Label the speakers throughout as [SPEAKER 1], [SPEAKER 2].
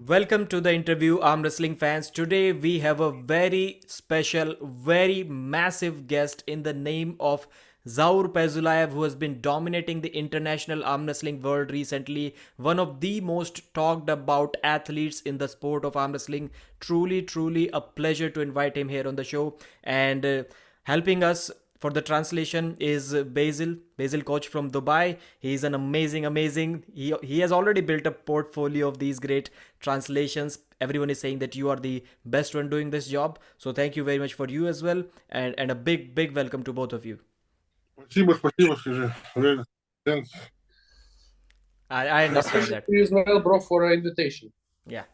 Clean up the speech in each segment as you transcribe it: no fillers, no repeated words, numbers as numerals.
[SPEAKER 1] Welcome to the interview, Arm Wrestling fans. Today we have a very special, very massive guest in the name of Zaur Paizulaev, who has been dominating the international arm wrestling world recently. One of the most talked about athletes in the sport of arm wrestling. Truly, truly a pleasure to invite him here on the show. And helping us for the translation is Basil coach from Dubai. He's an amazing. He has already built a portfolio of these great translations. Everyone is saying that you are the best one doing this job. So thank you very much for you as well, and a big welcome to both of you.
[SPEAKER 2] Спасибо, скажи. Thanks.
[SPEAKER 1] I understand
[SPEAKER 3] Appreciate
[SPEAKER 1] that.
[SPEAKER 3] you as well, bro, for an invitation.
[SPEAKER 1] Yeah.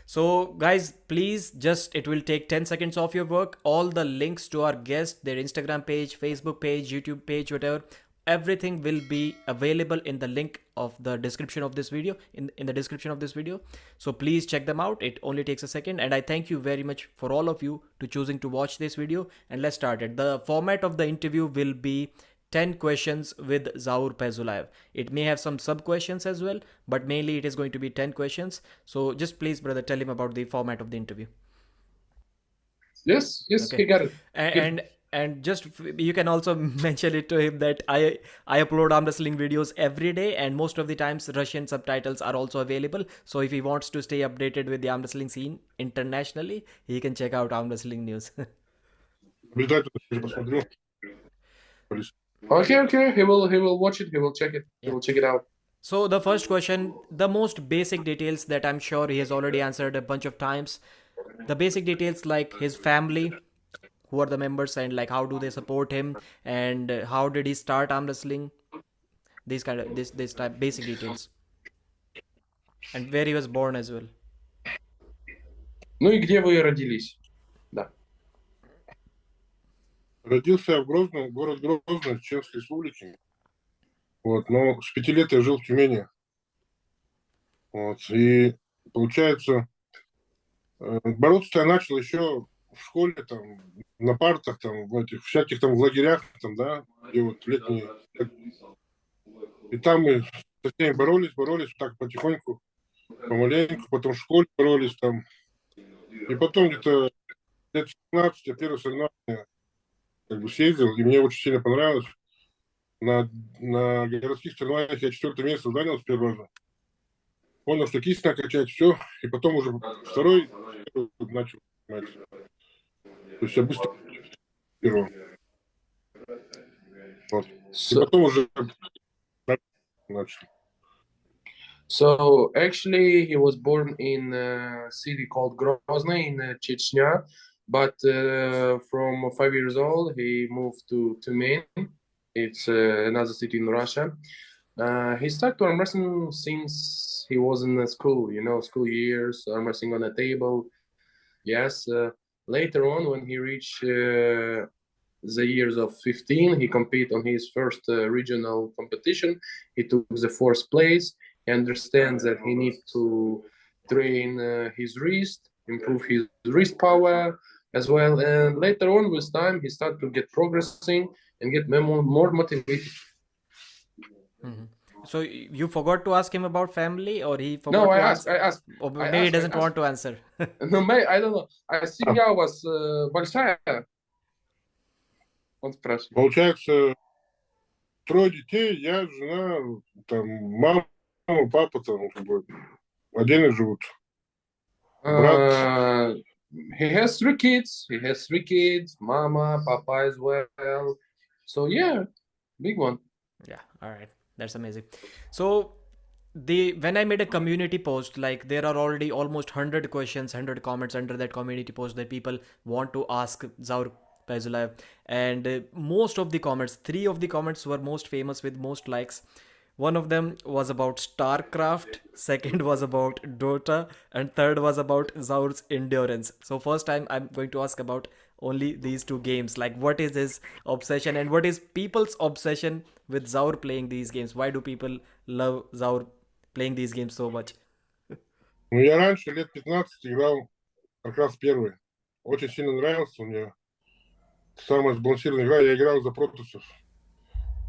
[SPEAKER 1] So, guys, please just it will take 10 seconds of your work. All the links to our guests, their Instagram page, Facebook page, YouTube page, whatever, everything will be available in the link of the description of this video, in the description of this video. So please check them out. It only takes a second. And I thank you very much for all of you to choosing to watch this video. And let's start it. The format of the interview will be 10 questions with Zaur Paizulaev. It may have some sub questions as well, but mainly it is going to be 10 questions. So just please, brother, tell him about the format of the interview.
[SPEAKER 3] Yes,
[SPEAKER 1] Okay.
[SPEAKER 3] he got it.
[SPEAKER 1] And just you can also mention it to him that I upload arm wrestling videos every day, and most of the times Russian subtitles are also available. So if he wants to stay updated with the arm wrestling scene internationally, he can check out arm wrestling news.
[SPEAKER 2] Обязательно посмотрю.
[SPEAKER 3] Okay. He will watch it. He will check it. He will check it out.
[SPEAKER 1] So the first question, the most basic details that I'm sure he has already answered a bunch of times. The basic details like his family, who are the members, and like how do they support him, and how did he start arm wrestling, these kind of this type basic details, and where he was born as well.
[SPEAKER 3] Ну и где вы родились? Да.
[SPEAKER 2] Родился я в Грозном, город Грозный, Чеченской Республики. Вот, но с 5 лет я жил в Тюмени. Вот, и получается, бороться я начал еще в школе, там, на партах, там, в этих всяких там лагерях, там, да, где вот летние. И там мы со всеми боролись так потихоньку, помаленьку, потом в школе боролись там. И потом где-то лет 17 я первый соревнования как бы съездил, и мне очень сильно понравилось. На городских соревнованиях я 4-е место занял с первого раза. Понял, что кисть накачать, все, и потом уже второй начал понимать. То есть я быстро первым. Вот. И потом уже начал.
[SPEAKER 3] So actually, he was born in a city called Grozny in Chechnya, but from 5 years old he moved to Tyumen. It's another city in Russia. He started arm wrestling since he was in school, school years, arm wrestling on a table. Yes. Later on, when he reached the years of 15, he competed on his first regional competition. He took the fourth place. He understands that he needs to train his wrist, improve his wrist power as well. And later on, with time, he started to get progressing and get more motivated.
[SPEAKER 1] Mm-hmm. So you forgot to ask him about family, or he forgot
[SPEAKER 3] No,
[SPEAKER 1] to
[SPEAKER 3] I
[SPEAKER 1] answer?
[SPEAKER 3] asked.
[SPEAKER 1] Or maybe he doesn't want to answer.
[SPEAKER 3] No, I don't know. А семья у вас большая? Он спрашивает.
[SPEAKER 2] Получается, 3 детей, я, жена, там, мама, папа, там, как бы, отдельно живут. Брат.
[SPEAKER 3] He has 3 kids. Mama, papa as well. So yeah, big one.
[SPEAKER 1] Yeah, all right. That's amazing. So when I made a community post, like there are already almost 100 questions, 100 comments under that community post that people want to ask Zaur Paizulaev, and most of the comments, 3 of the comments were most famous with most likes. One of them was about StarCraft, second was about Dota, and third was about Zaur's endurance. So first time I'm going to ask about only these 2 games. Like what is his obsession and what is people's obsession with Zaur playing these games? Why do people love Zaur playing these games so much?
[SPEAKER 2] Ну, я раньше, лет 15, играл как раз первый. Очень сильно нравился мне. Самая сбалансированная игра, я играл за протусов.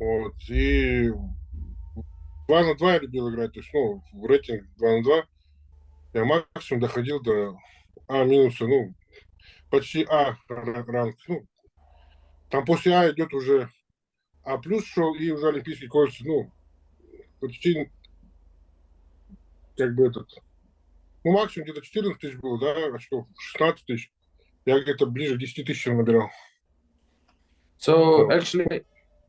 [SPEAKER 2] Вот, и 2 на 2 я любил играть, то есть, в рейтинг 2 на 2. Я максимум доходил до А минуса, ну, почти А ранг. Ну, там после А идет уже А плюс шел и уже олимпийский кольца, ну, почти как бы этот, ну, максимум где-то 14 тысяч было, да, очков, 16 тысяч. Я где-то ближе к 10 тысячам набирал.
[SPEAKER 3] So
[SPEAKER 2] Вот.
[SPEAKER 3] actually,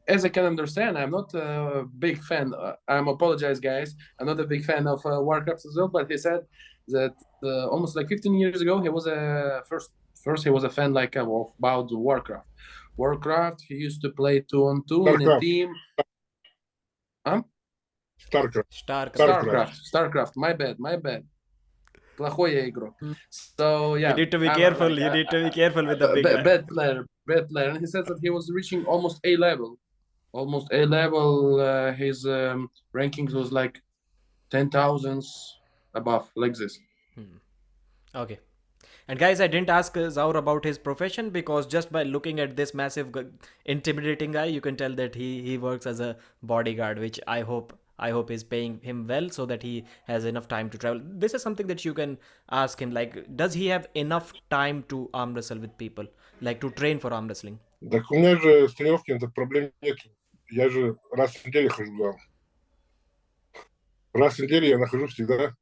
[SPEAKER 3] as I can understand, I'm not a big fan. I'm apologize, guys. I'm not a big fan of Warcraft as well. But he said that almost like 15 years ago, he was a first he was a fan like of about Warcraft. Warcraft. He used to play 2-on-2 in a
[SPEAKER 2] Старкрафт,
[SPEAKER 3] team. Huh?
[SPEAKER 2] Старкрафт,
[SPEAKER 1] Starcraft.
[SPEAKER 2] Старкрафт.
[SPEAKER 3] Starcraft. My bad. Плохой я игрок. So
[SPEAKER 1] You
[SPEAKER 3] yeah,
[SPEAKER 1] need to be
[SPEAKER 3] I'm
[SPEAKER 1] careful.
[SPEAKER 3] like
[SPEAKER 1] You need to be careful with the big guy.
[SPEAKER 3] bad player. And he says that he was reaching almost A level. Almost A level. His rankings was like 10,000s above, like this.
[SPEAKER 1] Okay. And guys, I didn't ask Zaur about his profession because just by looking at this massive, intimidating guy, you can tell that he works as a bodyguard, which I hope is paying him well so that he has enough time to travel. This is something that you can ask him. Like, does he have enough time to arm wrestle with people, like to train for arm wrestling?
[SPEAKER 2] Так у меня же с тренировками проблем нет. Я же раз в неделю хожу в зал. Раз в неделю я нахожусь всегда.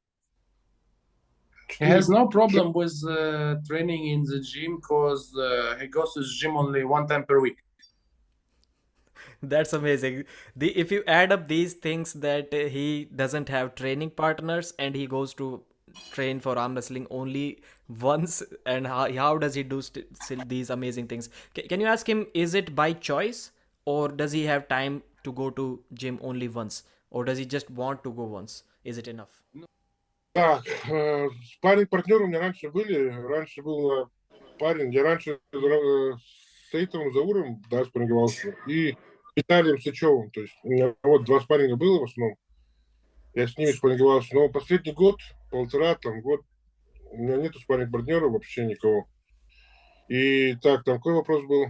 [SPEAKER 3] He has no problem with training in the gym because he goes to the gym only one time per week.
[SPEAKER 1] That's amazing. If you add up these things that he doesn't have training partners and he goes to train for arm wrestling only once, and how does he do still these amazing things? Can you ask him, is it by choice or does he have time to go to gym only once, or does he just want to go once? Is it enough?
[SPEAKER 2] Так, спарринг-партнеры у меня раньше были. Раньше был парень. Я раньше с Эйтом Зауром, да, спарринговался. И Виталием Сычевым. То есть у меня вот 2 спарринга было в основном. Я с ними спарринговался. Но последний год, полтора, там, год, у меня нету спарринг-партнера вообще никого. И так, там какой вопрос был?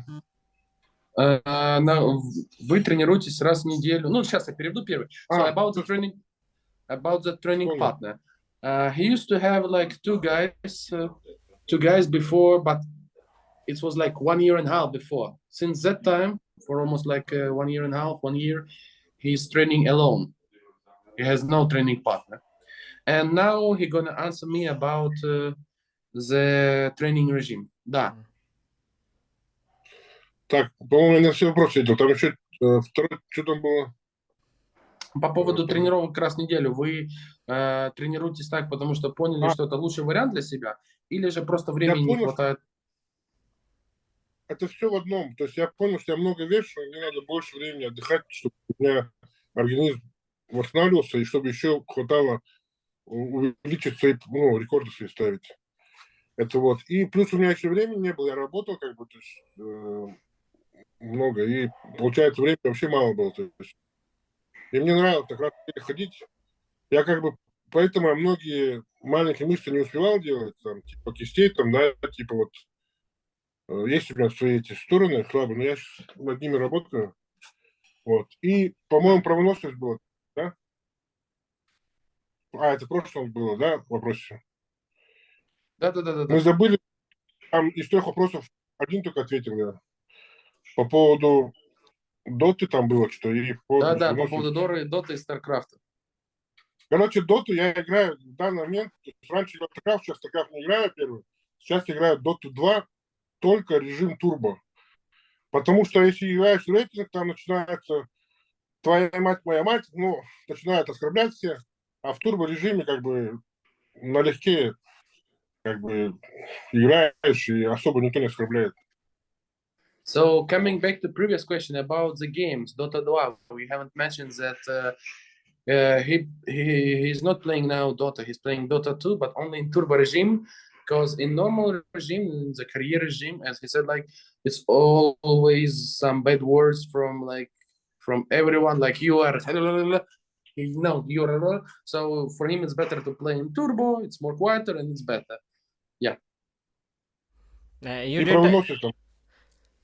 [SPEAKER 3] Вы тренируетесь раз в неделю. Ну, сейчас я переведу первый. So about the training
[SPEAKER 2] Понял.
[SPEAKER 3] partner. He used to have like two guys before, but it was like 1 year and a half before. Since that time, for almost like 1 year and a half, 1 year, he's training alone. He has no training partner. And now he's gonna answer me about the training regime. Да.
[SPEAKER 2] Так, по-моему, я на все вопросы ответил. Там еще второй, что там было?
[SPEAKER 3] По поводу тренировок раз в неделю. Вы тренируетесь так, потому что поняли, что это лучший вариант для себя? Или же просто времени не хватает?
[SPEAKER 2] Это все в одном. То есть я понял, что я много вешу, мне надо больше времени отдыхать, чтобы у меня организм восстанавливался, и чтобы еще хватало увеличить свои, ну, рекорды свои ставить. Это вот. И плюс у меня еще времени не было, я работал как бы, то есть, много, и получается времени вообще мало было. То есть. И мне нравилось так раз ходить. Я как бы, поэтому я многие маленькие мышцы не успевал делать, там, типа кистей, там, да, типа вот, есть у меня свои эти стороны слабые, но я сейчас над ними работаю. Вот. И, по-моему, про выносливость было, да? Это в прошлом было, да, в вопросе?
[SPEAKER 3] Да.
[SPEAKER 2] Мы забыли, там из 3 вопросов один только ответил я. По поводу доты там было что-то. И по
[SPEAKER 3] Да, по поводу доты и Старкрафта.
[SPEAKER 2] Короче, доту я играю в данный момент. Раньше играл Старкрафт, сейчас Старкрафт не играю первый. Сейчас играю доту 2, только режим турбо. Потому что если играешь в рейтинг, там начинается твоя мать, моя мать, ну, начинают оскорблять все, а в турбо-режиме как бы налегке как бы играешь, и особо никто не оскорбляет.
[SPEAKER 3] So coming back to previous question about the games, Dota 2, we haven't mentioned that he's not playing now Dota, he's playing Dota 2, but only in turbo regime, because in normal regime, in the career regime, as he said, like it's always some bad words from everyone, like you are no, you're so for him it's better to play in turbo, it's more quieter and it's better. Yeah.
[SPEAKER 2] И про выносливость там.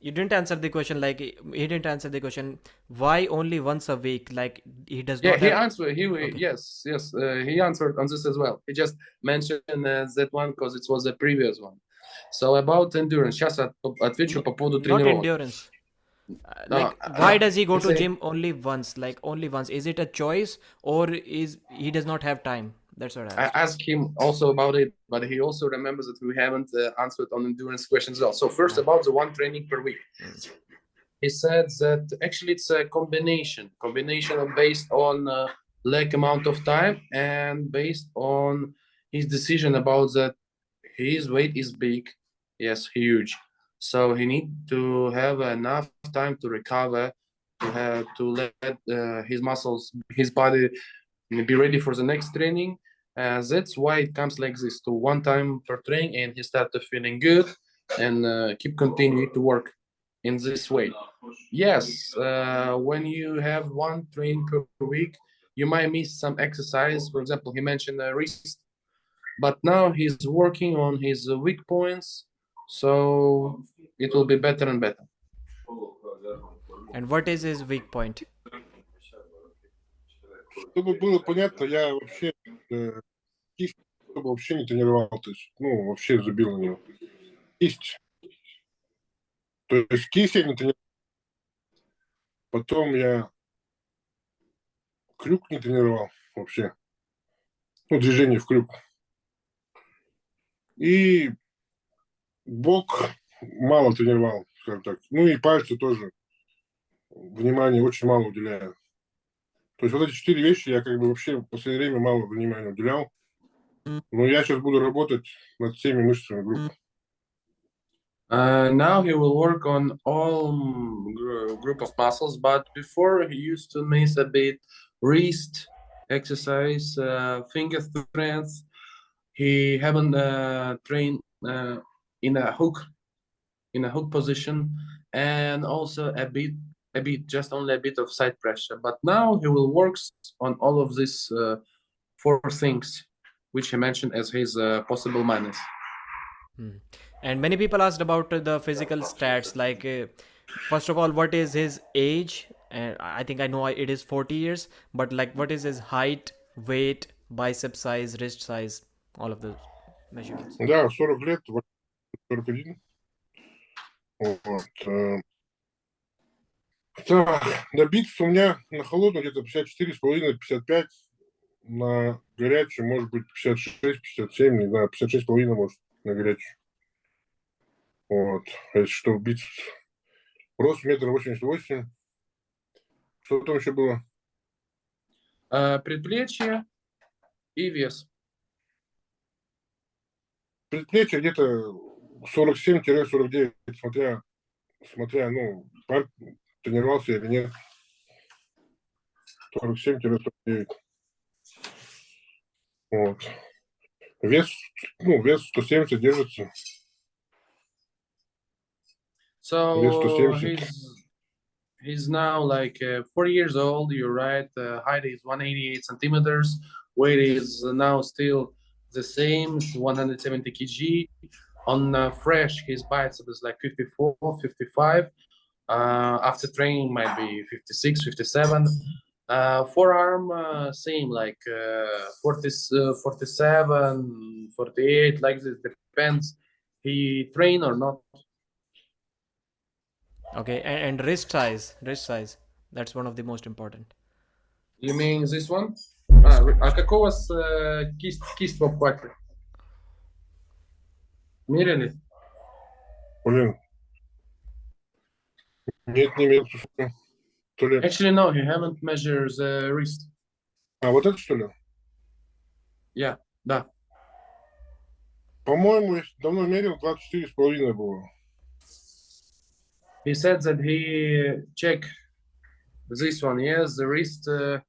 [SPEAKER 1] You didn't answer the question. Like he didn't answer the question. Why only once a week? Like he does
[SPEAKER 3] Yeah,
[SPEAKER 1] not
[SPEAKER 3] he
[SPEAKER 1] have.
[SPEAKER 3] answered.
[SPEAKER 1] Okay.
[SPEAKER 3] Yes, yes. He answered on this as well. He just mentioned that one because it was the previous one. So about endurance. Сейчас отвечу по поводу
[SPEAKER 1] Not
[SPEAKER 3] тренировок.
[SPEAKER 1] endurance. Like why does he go to
[SPEAKER 3] It's a-
[SPEAKER 1] gym only once? Like only once? Is it a choice or is he does not have time? That's what I
[SPEAKER 3] I
[SPEAKER 1] asked.
[SPEAKER 3] asked him also about it, but he also remembers that we haven't answered on endurance questions as well. So first about the one training per week. He said that actually it's a combination based on lack amount of time and based on his decision about that his weight is big, yes, huge. So he need to have enough time to recover, to let his muscles, his body be ready for the next training. That's why it comes like this to one time per training, and he started feeling good and keep continuing to work in this way. Yes, when you have one training per week, you might miss some exercise. For example, he mentioned wrist, but now he's working on his weak points, so it will be better and better.
[SPEAKER 1] And what is his weak point?
[SPEAKER 2] Чтобы было понятно, я вообще кисть вообще не тренировал. То есть, ну, вообще забил на него. Кисть. То есть кисть я не тренировал. Потом я крюк не тренировал вообще. Ну, движение в крюк. И бок мало тренировал, скажем так. Ну и пальцы тоже. Внимания очень мало уделяю. То есть вот эти 4 вещи я как бы вообще в последнее время мало внимания уделял. Но я сейчас буду работать над всеми мышцами группы.
[SPEAKER 3] Now he will work on all group of muscles, but before he used to miss a bit wrist exercise, finger strength. He haven't trained in a hook position, and also a bit, just only a bit of side pressure. But now he will work on all of these 4 things, which he mentioned as his possible minus.
[SPEAKER 1] And many people asked about the physical stats. Like, first of all, what is his age? And I think I know it is 40 years. But like, what is his height, weight, bicep size, wrist size, all of those measurements?
[SPEAKER 2] Да, 40 лет, 41. Вот. Так, на бицепс у меня на холодную где-то 54,5-55, на горячую может быть 56-57, не знаю, 56,5 может на горячую. Вот, это что, бицепс. Рост 1,88 м. Что там еще было?
[SPEAKER 3] Предплечье и вес.
[SPEAKER 2] Предплечье где-то 47-49, смотря, ну, тренировался или нет. 47-49. Вот. Вес 170 держится.
[SPEAKER 3] So
[SPEAKER 2] Вес 170.
[SPEAKER 3] he's now like 40 years old. You're right. Height is 188 centimeters. Weight is now still the same, 170 kg. On fresh, his bicep is like 54, 55. After training, might be 56, 57. Forearm, same, like 40, 47, 48, like this. Depends he train or not.
[SPEAKER 1] Okay, and wrist size. That's one of the most important.
[SPEAKER 3] You mean this one? А какой у вас кисть в обхвате? Мерили?
[SPEAKER 2] Блин. Нет, не имел. То ли...
[SPEAKER 3] Actually, no, he haven't measured the wrist.
[SPEAKER 2] А, вот это что ли?
[SPEAKER 3] Yeah, да.
[SPEAKER 2] По-моему, давно мерил, 24,5 было.
[SPEAKER 3] He said that he checked this one, yes, the wrist a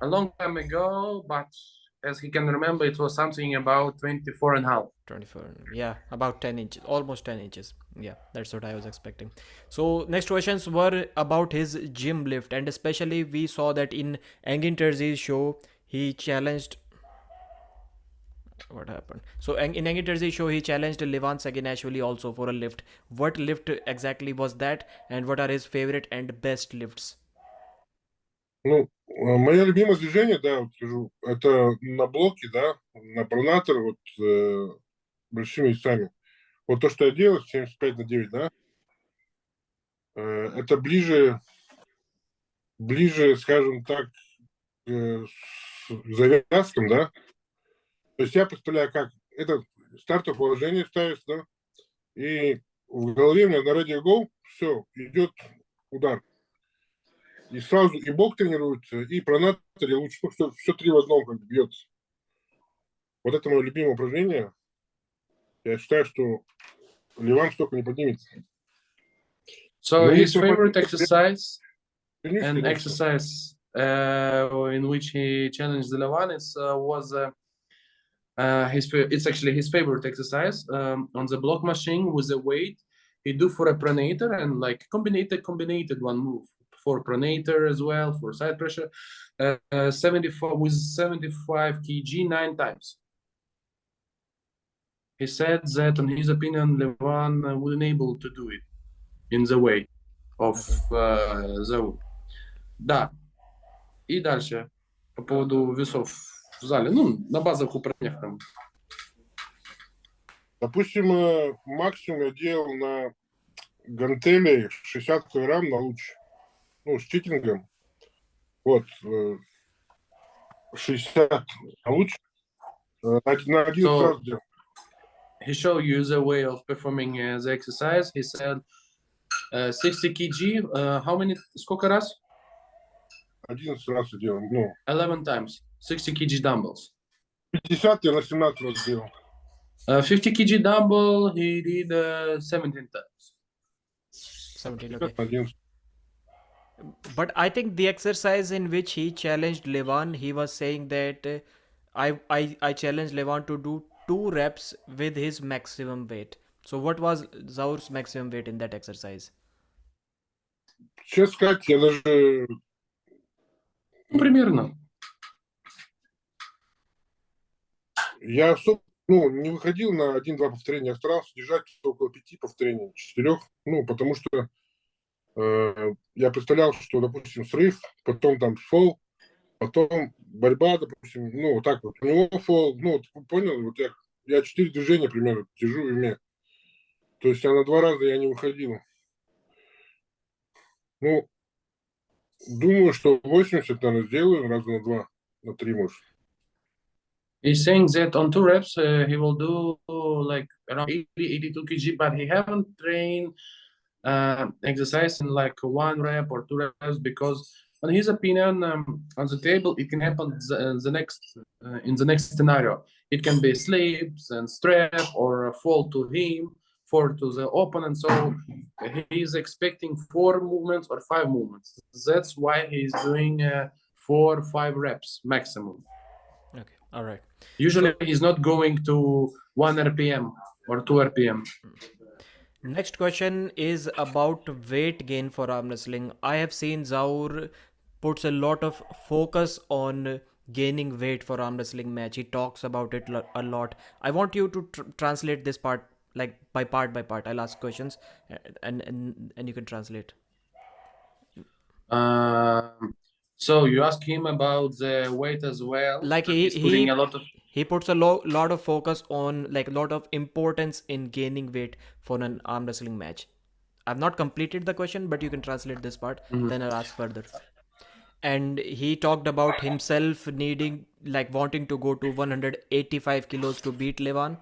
[SPEAKER 3] long time ago, but as he can remember, it was something about 24 and a half.
[SPEAKER 1] 24, yeah, about 10 inches, almost 10 inches. Yeah, that's what I was expecting. So next questions were about his gym lift, and especially we saw that in Engin Terzi's show he challenged What happened? So in Young Jersey show, he challenged Levan Saginashvili also for a lift. What lift exactly was that, and what are his favorite and best lifts?
[SPEAKER 2] Ну, мое любимое движение, да, вот скажу, это на блоке, да, на пронатор, вот большими весами. Вот то, что я делаю, 75/9, да, это ближе, скажем так, к завязкам, да. То есть я представляю, как это стартовое положение ставится, да, и в голове у меня на ready go, все, идет удар. И сразу и бок тренируется, и пронатор, и луч, ну, все три в одном как бы бьется. Вот это мое любимое упражнение. Я считаю, что Ливан столько не поднимется.
[SPEAKER 3] So
[SPEAKER 2] Но
[SPEAKER 3] his
[SPEAKER 2] если
[SPEAKER 3] favorite
[SPEAKER 2] он
[SPEAKER 3] exercise
[SPEAKER 2] поднимется,
[SPEAKER 3] and
[SPEAKER 2] конечно,
[SPEAKER 3] exercise in which he challenged the Levan was it's actually his favorite exercise on the block machine with the weight. He do for a pronator and like combined one move for pronator as well for side pressure. 74 with 75 kg 9 times. He said that, in his opinion, Levan wouldn't able to do it in the way of Zaur. Да. И дальше по поводу весов в зале. Ну, на базовых упражнениях там.
[SPEAKER 2] допустим, максимум я делал на гантели 60 килограмм на луч. Ну, с читингом. Вот, 60 на луч. На 11
[SPEAKER 3] So,
[SPEAKER 2] раз делал.
[SPEAKER 3] he showed you the way of performing the exercise. He said 60 kg, how many, сколько раз?
[SPEAKER 2] 11 раз я делал. Ну,
[SPEAKER 3] 11 times, 60 kg dumbbells.
[SPEAKER 2] 50 я на 17 раз делал.
[SPEAKER 3] 50 kg dumbbell, he did 17 times.
[SPEAKER 1] 17, okay.
[SPEAKER 2] 11.
[SPEAKER 1] But I think the exercise in which he challenged Levan, he was saying that I challenged Levan to do 2 reps with his maximum weight. So what was Zaur's maximum weight in that exercise?
[SPEAKER 2] Честно сказать, я даже
[SPEAKER 3] Ну, примерно.
[SPEAKER 2] я особо не выходил на 1-2 повторения, я старался держать около 5 повторений, 4, ну, потому что я представлял, что, допустим, срыв, потом там фол, потом борьба, допустим, ну, вот так вот. У него фол, ну, вот, понял, вот я 4 движения примерно держу в уме. То есть я на 2 раза я не выходил. Ну, думаю, что 80, наверное, сделаю, раза на 2, на 3, может.
[SPEAKER 3] He's saying that on 2 reps, he will do like around 80, 82 kg, but he haven't trained exercise in like 1 rep or 2 reps because, in his opinion, on the table it can happen the next in the next scenario. It can be slips and strap or a fall to him, fall to the opponent. So he is expecting 4 movements or 5 movements. That's why he's doing 4 or 5 reps maximum.
[SPEAKER 1] Okay, all right.
[SPEAKER 3] Usually he's not going to 1 RPM or 2 RPM.
[SPEAKER 1] Next question is about weight gain for arm wrestling. I have seen Zaur puts a lot of focus on gaining weight for arm wrestling match. He talks about it a lot. I want you to translate this part like by part by part. I'll ask questions and you can translate.
[SPEAKER 3] So you ask him about the weight as well.
[SPEAKER 1] Like
[SPEAKER 3] he's putting a lot of.
[SPEAKER 1] he puts a lot of focus on like a lot of importance in gaining weight for an arm wrestling match. I've not completed the question, but you can translate this part. Then I'll ask further. And he talked about himself needing like wanting to go to 185 kilos to beat Levan.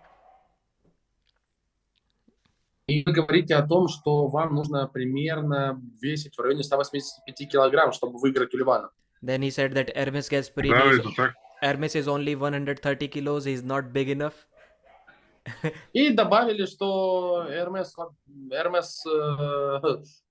[SPEAKER 3] И вы говорите о том, что вам нужно примерно весить в районе 185 килограмм, чтобы выиграть у Ливана.
[SPEAKER 1] Then he said that Ermes Gasparini
[SPEAKER 2] Да, это так.
[SPEAKER 1] Ermes is only 130 kilos. He's not big enough.
[SPEAKER 3] И добавили, что Эрмес,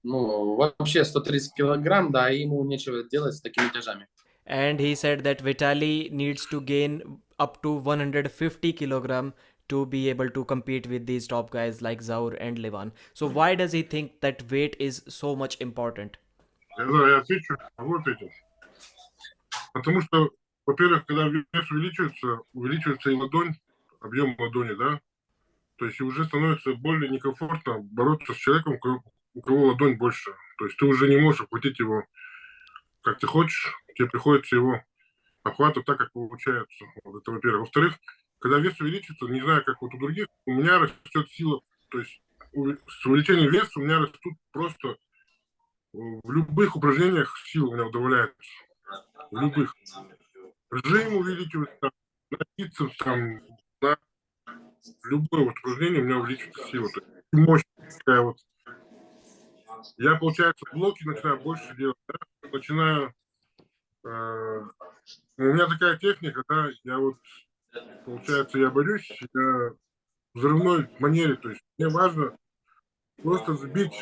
[SPEAKER 3] ну, вообще 130 килограмм, да, и ему нечего делать с такими тяжами.
[SPEAKER 1] And he said that Vitaly needs to gain up to 150 kilogram to be able to compete with these top guys like Zaur and Levan. So why does he think that weight is so much important?
[SPEAKER 2] Я отвечу, могу ответить. Потому что, во-первых, когда вес увеличивается и ладонь, объем ладони, да, то есть уже становится более некомфортно бороться с человеком, у кого ладонь больше. То есть ты уже не можешь обхватить его, как ты хочешь, тебе приходится его обхватывать так, как получается. Вот это, во-первых. Во-вторых, когда вес увеличится, не знаю, как вот у других, у меня растет сила. То есть с увеличением веса у меня растут просто в любых упражнениях сила у меня добавляется. В любых. Жим увеличивается, на бицепс, там, на любое вот упражнение у меня увеличивается сила. То есть мощь такая вот. Я, получается, блоки начинаю больше делать, да? Начинаю... у меня такая техника, да, я вот, получается, я борюсь, я в взрывной манере, то есть мне важно просто сбить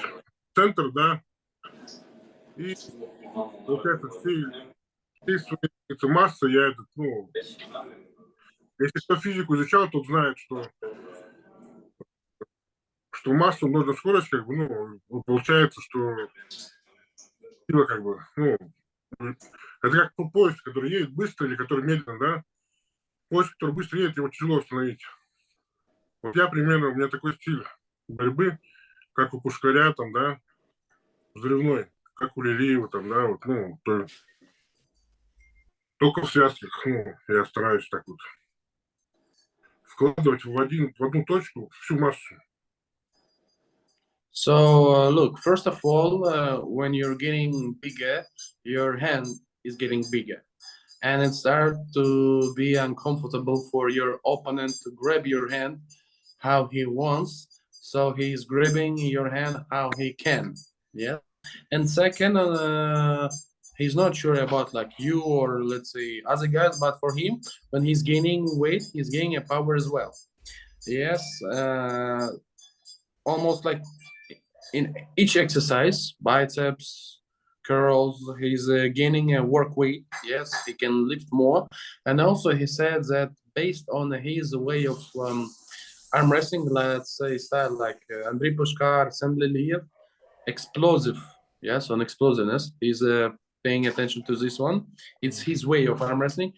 [SPEAKER 2] центр, да, и, получается, всей своей массы я этот, ну, если кто физику изучал, тот знает, что массу нужно скорость, как бы, ну, получается, что сила, как бы, ну, это как поезд, который едет быстро или который медленно, да, поезд, который быстро едет, его тяжело остановить. Вот я примерно, у меня такой стиль борьбы, как у Пушкаря, там, да, взрывной, как у Лилиева, там, да, вот, ну, только в связках, ну, я стараюсь так вот вкладывать в одну точку всю массу.
[SPEAKER 3] So, look, first of all, when you're getting bigger, your hand is getting bigger. And it starts to be uncomfortable for your opponent to grab your hand how he wants. So he's grabbing your hand how he can. Yeah. And second, he's not sure about like you or let's say other guys, but for him, when he's gaining weight, he's gaining a power as well. Yes. Almost like in each exercise, biceps, curls, he's gaining a work weight. Yes, he can lift more. And also he said that based on his way of arm wrestling, let's say style like Andrei Pushkar, Sembleliev, explosive. Yes, on explosiveness. He's paying attention to this one. It's his way of arm wrestling.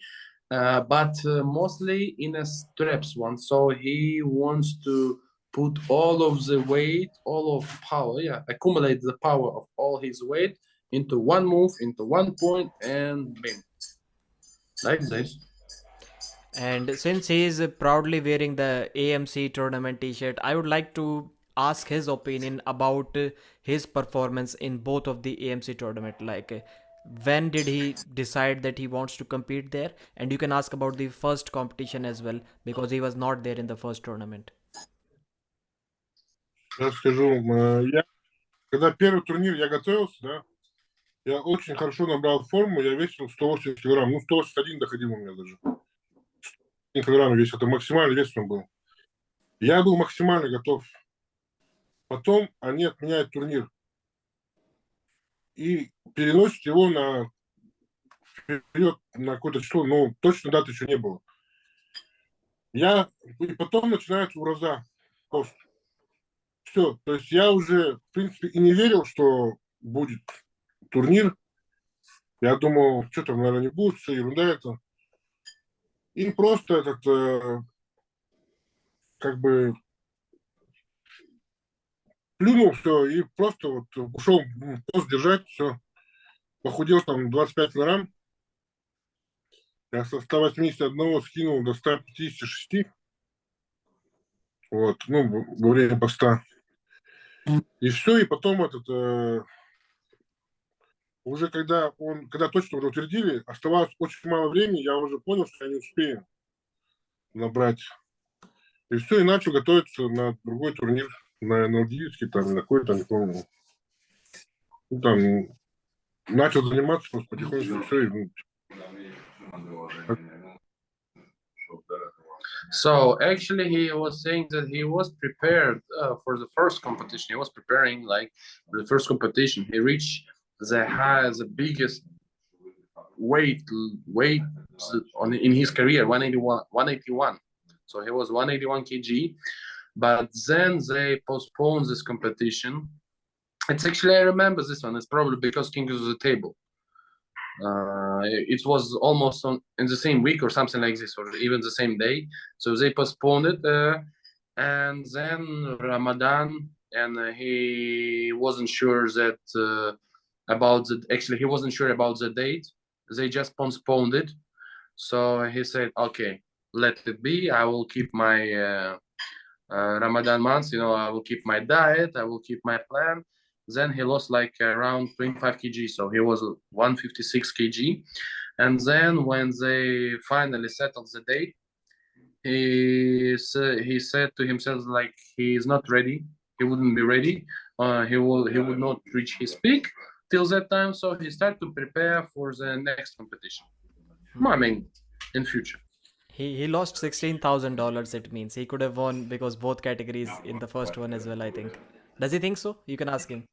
[SPEAKER 3] But mostly in a straps one. So he wants to put all of the weight, all of power, accumulate the power of all his weight into one move, into one point, and bam, like this.
[SPEAKER 1] And since he is proudly wearing the AMC tournament t-shirt, I would like to ask his opinion about his performance in both of the AMC tournament. Like, when did he decide that he wants to compete there? And you can ask about the first competition as well, because he was not there in the first tournament.
[SPEAKER 2] Я скажу, когда первый турнир я готовился, да, я очень хорошо набрал форму, я весил 180 килограмм, ну, 181 доходил у меня даже. 1 килограмм весил, это максимальный вес он был. Я был максимально готов. Потом они отменяют турнир и переносят его вперед на какое-то число, но точно даты еще не было. И потом начинается ураза, пост. Все, то есть я уже, в принципе, и не верил, что будет турнир. Я думал, что там, наверное, не будет, все ерунда это. И просто как бы плюнул все и просто вот ушел пост держать, все. Похудел там 25 килограмм. Я со 181 скинул до 156. Вот, ну, во время поста. И все, и потом уже когда точно уже утвердили, оставалось очень мало времени, я уже понял, что я не успею набрать. И все, и начал готовиться на другой турнир, на Алгирский, там, на какой-то, не помню. Ну, там, начал заниматься просто потихоньку, все, и
[SPEAKER 3] So actually, he was saying that he was prepared for the first competition. He was preparing like for the first competition. He reached the biggest weight in his career, 181. So he was 181 kg, but then they postponed this competition. It's actually, I remember this one. It's probably because King is the table. It was almost in the same week or something like this, or even the same day. So they postponed it, and then Ramadan, and he wasn't sure that about the. Actually, he wasn't sure about the date. They just postponed it. So he said, "Okay, let it be. I will keep my Ramadan months. I will keep my diet. I will keep my plan." Then he lost like around 25 kg, so he was 156 kg. And then when they finally settled the date, he said to himself like he is not ready. He wouldn't be ready. He would not reach his peak till that time. So he started to prepare for the next competition. I mean, in future.
[SPEAKER 1] He lost $16,000. It means he could have won because both categories in the first one as well, I think. Does he think so? You can ask him.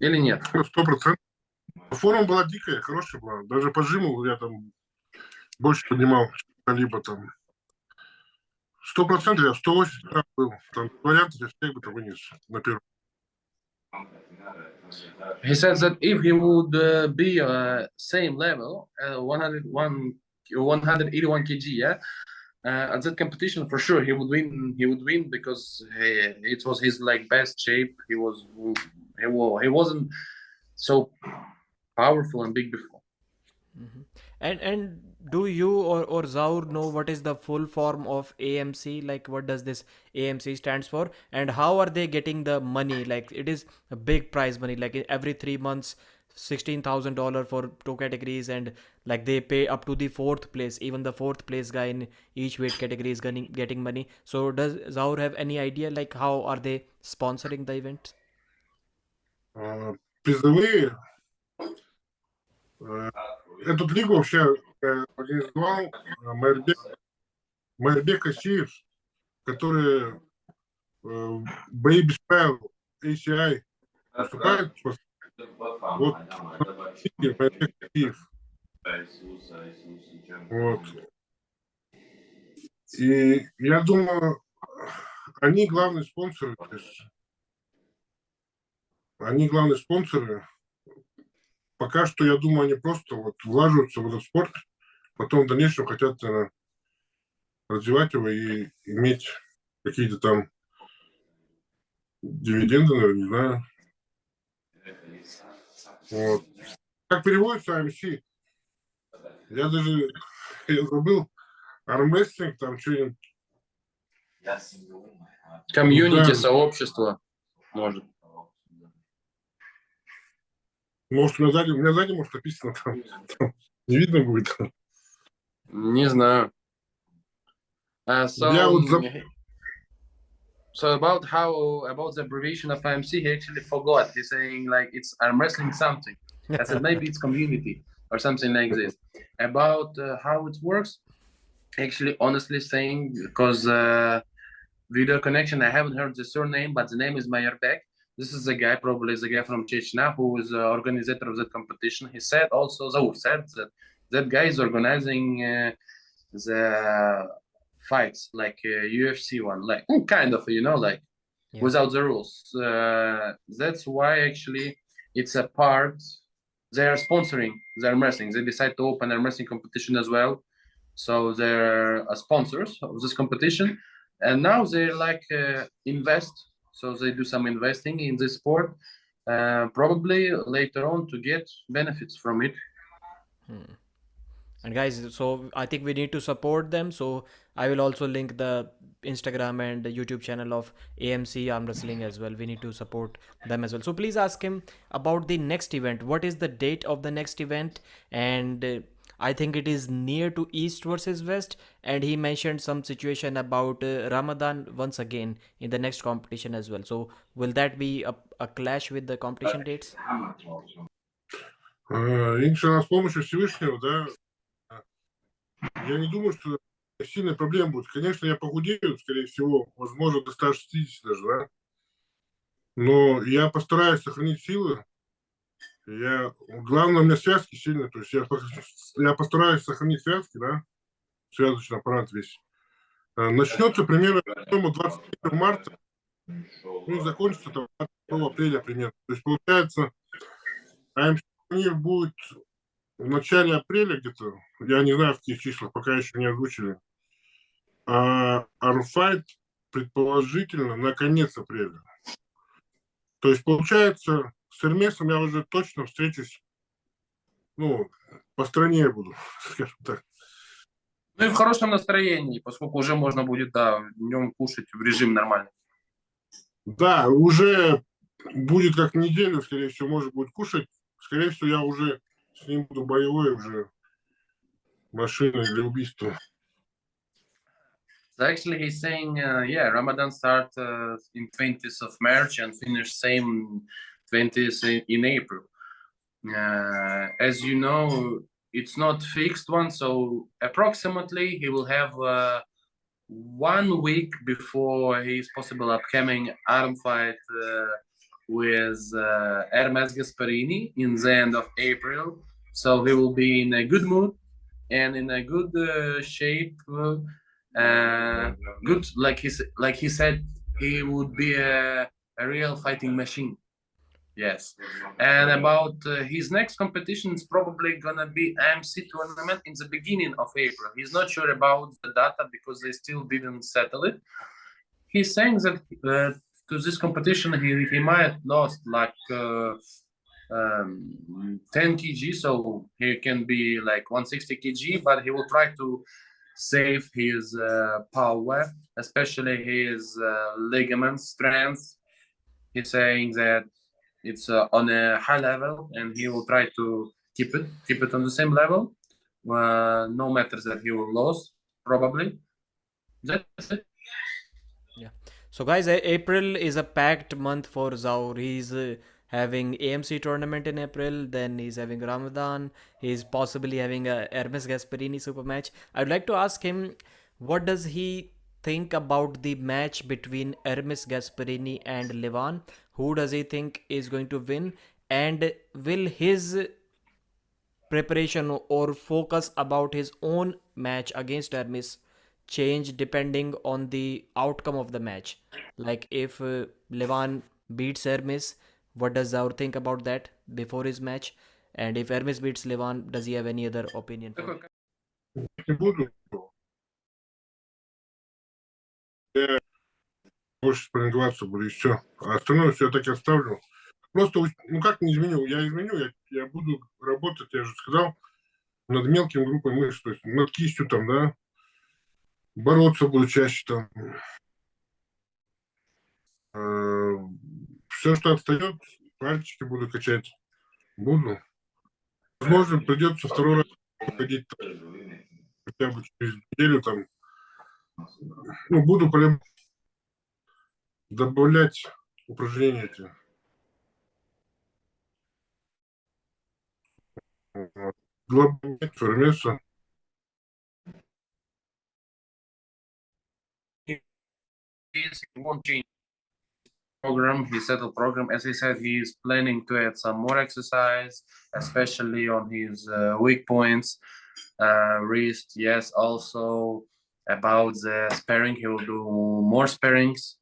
[SPEAKER 3] Или нет?
[SPEAKER 2] 100%. Форма была дикая, хорошая была. Даже по жиму я там больше поднимал, либо там 100% я 180 грамм был. Там вариантов я всех бы там вынес на первом.
[SPEAKER 3] He said that if he would be same level, 181 kg, yeah, at that competition for sure he would win. He would win because it was his like best shape. He wasn't so powerful and big before.
[SPEAKER 1] And do you or Zaur know what is the full form of AMC? Like, what does this AMC stands for, and how are they getting the money? Like, it is a big prize money. Like every 3 months, $16,000 for two categories, and like they pay up to the fourth place. Even the fourth place guy in each weight category is getting money. So does Zaur have any idea like how are they sponsoring the event?
[SPEAKER 2] Призовые. Эту лигу вообще организовал Майрбек Асиев, который бои без правил ACI выступает. Вот Майрбек Асиев. Вот. И я думаю, они главные спонсоры. То есть они главные спонсоры. Пока что, я думаю, они просто вот влаживаются в этот спорт, потом в дальнейшем хотят, наверное, развивать его и иметь какие-то там дивиденды, наверное, не знаю. Вот. Как переводится AMC? Я даже забыл. Armwrestling, там что-нибудь.
[SPEAKER 3] Комьюнити,
[SPEAKER 2] Да.
[SPEAKER 3] сообщество, может.
[SPEAKER 2] Может, у меня сзади может написано там не видно будет.
[SPEAKER 3] Не знаю.
[SPEAKER 2] Я вот
[SPEAKER 3] So about the abbreviation of IMC, he actually forgot. He's saying like it's Armwrestling something. I said maybe it's community or something like this. About how it works, actually, honestly saying, because video connection, I haven't heard the surname, but the name is Mayerbek. This is the guy, probably the guy from Chechnya, who is the organizer of that competition. He said also, Zaur said that guy is organizing the fights, like UFC one, like kind of, like without the rules. That's why actually it's a part. They are sponsoring the arm wrestling. They decide to open arm wrestling competition as well. So they're sponsors of this competition. And now they like invest. So they do some investing in this sport, probably later on to get benefits from it.
[SPEAKER 1] And guys, so I think we need to support them. So I will also link the Instagram and the YouTube channel of AMC Arm Wrestling as well. We need to support them as well. So please ask him about the next event. What is the date of the next event? And I think it is near to East versus West. And he mentioned some situation about Ramadan once again in the next competition as well. So will that be a clash with the competition dates?
[SPEAKER 2] Иншалла, с помощью Всевышнего, да, я не думаю, что сильная проблема будет. Конечно, я похудею, скорее всего, возможно, до 160 даже, да. Но я постараюсь сохранить силы. Главное, у меня связки сильные. То есть я постараюсь сохранить связки, да, связочный аппарат весь. Начнется примерно 21 марта, ну и закончится там 2 апреля примерно. То есть, получается, АМС турнир будет в начале апреля где-то, я не знаю в каких числах, пока еще не озвучили, а Армфайт предположительно на конец апреля. То есть, получается, с Эрмесом я уже точно встречусь, ну, по стране буду, скажем так.
[SPEAKER 3] Ну и в хорошем настроении, поскольку уже можно будет, да, днем кушать в режим нормальный.
[SPEAKER 2] Да, уже будет как неделю, скорее всего, может будет кушать. Скорее всего, я уже с ним буду боевой, уже машиной для убийства.
[SPEAKER 3] So actually, he's saying, yeah, Ramadan start in 20th of March and finish same 20th in April. As you know, it's not fixed one, so approximately he will have 1 week before his possible upcoming arm fight with Ermes Gasparini in the end of April. So he will be in a good mood and in a good shape. Good, like he said, he would be a real fighting machine. Yes, and about his next competition is probably gonna be MC tournament in the beginning of April. He's not sure about the data because they still didn't settle it. He's saying that to this competition he might lost like 10 kg, so he can be like 160 kg, but he will try to save his power, especially his ligament strength. He's saying that it's on a high level, and he will try to keep it on the same level, no matter that he will lose, probably. That's it.
[SPEAKER 1] Yeah. So guys, April is a packed month for Zaur. He's having AMC tournament in April, then he's having Ramadan, he's possibly having a Hermes Gasparini super match. I'd like to ask him, what does he think about the match between Hermes Gasparini and Levan? Who does he think is going to win? And will his preparation or focus about his own match against Hermes change depending on the outcome of the match? Like if Levan beats Hermes, what does Zaur think about that before his match? And if Hermes beats Levan, does he have any other opinion for it?
[SPEAKER 2] Не буду. Я больше спарринговаться буду, и все. А остальное все я так и оставлю. Просто, ну как не изменю? Я изменю, я буду работать, я же сказал, над мелким группой мышц, то есть над кистью там, да, бороться буду чаще там. Все, что отстает, пальчики буду качать. Буду. Возможно, придется второй раз ходить хотя бы через неделю там. Ну, буду прям добавлять упражнения эти. Главное, Эрмеса.
[SPEAKER 3] He won't change program. He settled program. As he said, he is planning to add some more exercise, especially on his weak points, wrist. Yes, also about the sparring, he will do more sparrings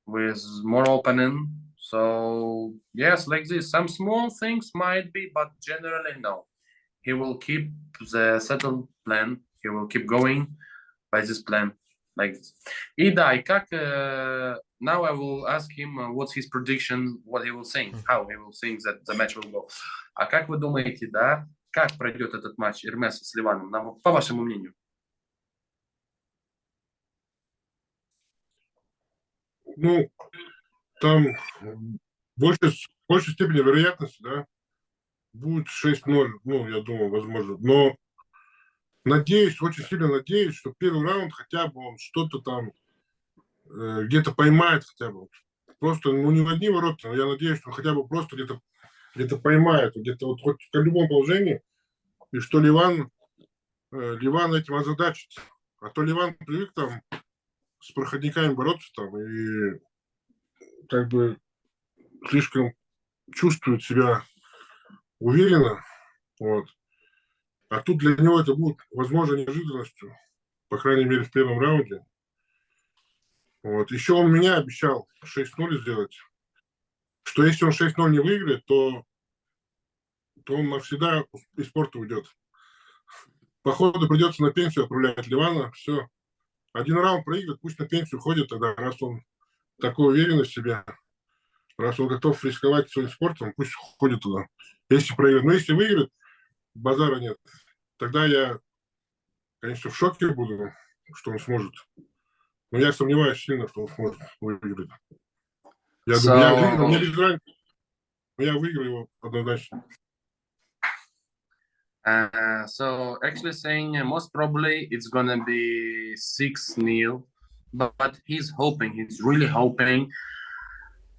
[SPEAKER 3] with more opening. So yes, like this, some small things might be, but generally no. He will keep the settled plan. He will keep going by this plan, like this. И да, и как now I will ask him what's his prediction, what he will think, how he will think that the match will go. А как вы думаете, да, как пройдет этот матч Эрмеса с Ливаном, по вашему мнению?
[SPEAKER 2] Ну, там в большей степени вероятности, да, будет 6-0, ну, я думаю, возможно. Но надеюсь, очень сильно надеюсь, что первый раунд хотя бы он что-то там где-то поймает хотя бы. Просто, ну, не в одни ворота, но я надеюсь, что он хотя бы просто где-то поймает, где-то вот хоть в любом положении, и что Ливан этим озадачится. А то Ливан привык там с проходниками бороться там, и как бы слишком чувствует себя уверенно, вот. А тут для него это будет, возможно, неожиданностью, по крайней мере, в первом раунде. Вот. Еще он меня обещал 6-0 сделать, что если он 6-0 не выиграет, то то он навсегда из спорта уйдет. Походу придется на пенсию отправлять Левана. Все. Один раунд проигрывает, пусть на пенсию ходит тогда, раз он такой уверенный в себе, раз он готов рисковать своим спортом, пусть ходит туда. Если проиграет. Но если выиграет, базара нет. Тогда я, конечно, в шоке буду, что он сможет. Но я сомневаюсь сильно, что он сможет выиграть. Я думаю, мне без разницы. Я выиграю его однозначно.
[SPEAKER 3] So actually saying most probably it's gonna be 6-0, but he's really hoping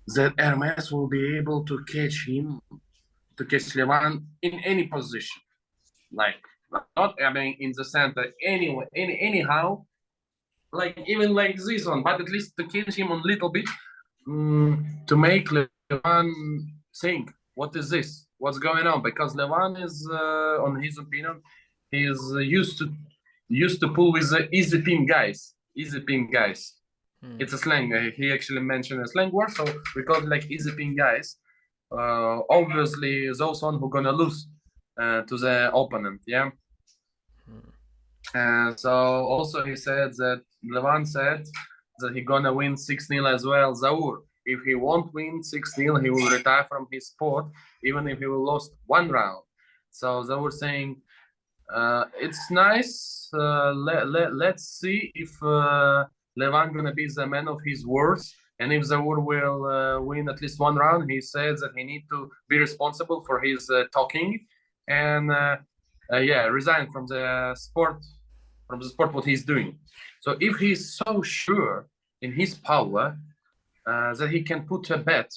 [SPEAKER 3] that Ermes will be able to catch Levan in any position, like not in the center anyway, anyhow, like even like this one, but at least to catch him a little bit, to make Levan think, what is this? What's going on? Because Levan is, on his opinion, he is used to pull with the easy pin guys. It's a slang. He actually mentioned a slang word, so we call it like easy pin guys. Obviously, those one who gonna lose to the opponent. Yeah. So also he said that Levan said that he gonna win 6-0 as well. Zaur, if he won't win 6-0, he will retire from his sport, even if he will lost one round. So Zaur saying, it's nice. Let's see if Levan gonna be the man of his words, and if Zaur will win at least one round. He says that he need to be responsible for his talking and resign from the sport. What he's doing. So if he's so sure in his power that he can put a bet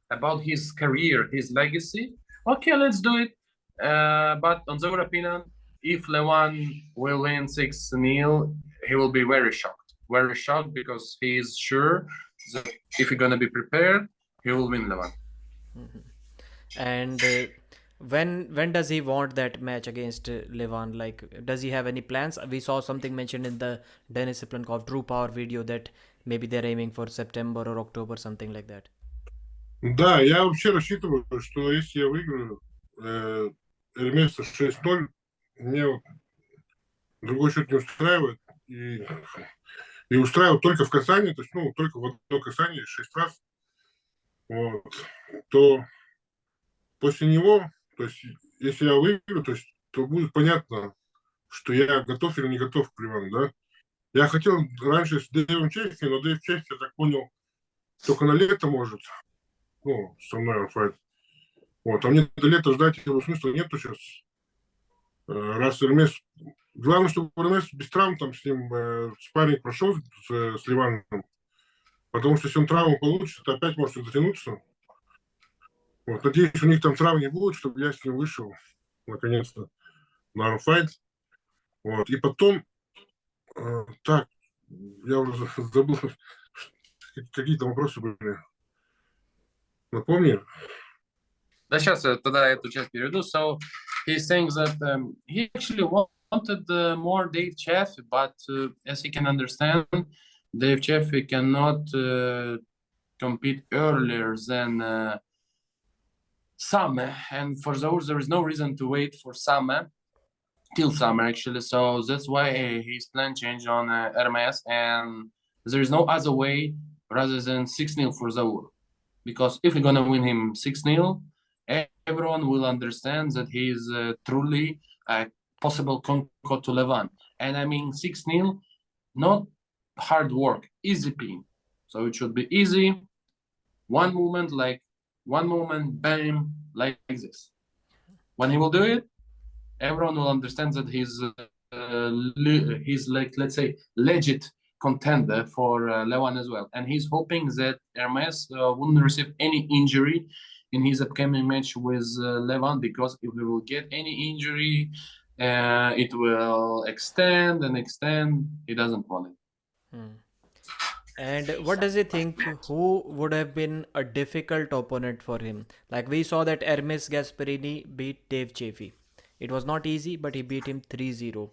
[SPEAKER 3] about his career, his legacy, okay, let's do it. But on Zaur opinion, if Levan will win 6-0, he will be very shocked because he is sure that if he's gonna be prepared, he will win Levan.
[SPEAKER 1] And when does he want that match against Levan? Like, does he have any plans? We saw something mentioned in the Denis Cyplenkov True Power video that maybe they're aiming for September or October, something like that.
[SPEAKER 2] Да, я вообще рассчитываю, что если я выиграю Эрмеса 6-0, мне вот другой счет не устраивает. И устраивает только в касании, то есть, только в одно касание 6 раз. Вот. То после него, то есть, если я выиграю, то будет понятно, что я готов или не готов к Ливану, да. Я хотел раньше с Дэйвом Чехи, но Дэйв Чехи, я так понял, только на лето может, со мной файт. Вот, а мне до лета ждать его смысла нету сейчас. Раз Эрмес... Главное, чтобы Эрмес без травм там с ним спарринг прошел с Ливаном. Потому что если он травму получит, то опять может затянуться. Вот, надеюсь, у них там травм не будет, чтобы я с ним вышел, наконец-то, на армфайт. Вот, и потом... так, я уже забыл, какие там вопросы были. Напомни.
[SPEAKER 3] Да, сейчас тогда эту часть переведу. So he's saying that he actually wanted more Dave Chaffee, but as he can understand, Dave Chaffee cannot compete earlier than summer, and for those there is no reason to wait for summer till summer actually. So that's why his plan changed on Hermes, and there is no other way rather than 6-0 for Zaur, because if we're gonna win him 6-0, everyone will understand that he is truly a possible conqueror to Levan. And I mean 6-0, not hard work, easy pin. So it should be easy, one movement, bam, like this. When he will do it, everyone will understand that he's like, let's say, legit contender for Levan as well. And he's hoping that Hermes wouldn't receive any injury in his upcoming match with Levan, because if he will get any injury, it will extend. He doesn't want it.
[SPEAKER 1] And what does he think? Who would have been a difficult opponent for him? Like, we saw that Ermes Gasparini beat Dave Chaffee. It was not easy, but he beat him 3-0.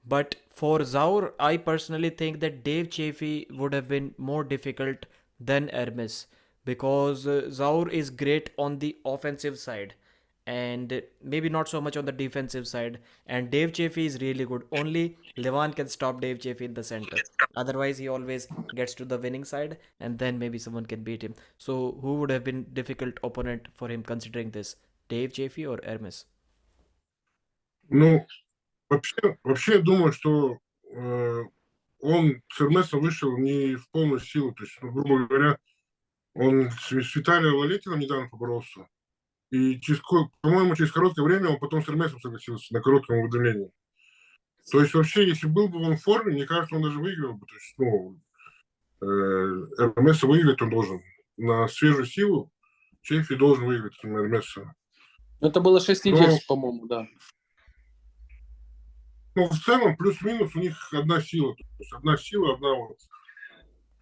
[SPEAKER 1] But for Zaur, I personally think that Dave Chaffee would have been more difficult than Ermes, because Zaur is great on the offensive side, and maybe not so much on the defensive side. And Dave Chaffee is really good. Only Levan can stop Dave Chaffee in the center. Otherwise, he always gets to the winning side, and then maybe someone can beat him. So, who would have been difficult opponent for him considering this? Dave Chaffee or Ermes?
[SPEAKER 2] Ну, вообще я думаю, что он с Эрмесом вышел не в полную силу. То есть, ну, грубо говоря, он с Виталием Лалетиным недавно поборолся. И по-моему, через короткое время он потом с Эрмесом согласился на коротком уведомлении. То есть вообще, если был бы он в форме, мне кажется, он даже выиграл бы. То есть, ну, Эрмеса выиграть он должен. На свежую силу Чефи должен выиграть Эрмеса.
[SPEAKER 3] Это было 6 недель, по-моему, да.
[SPEAKER 2] Ну, в целом, плюс-минус у них одна сила. То есть одна сила,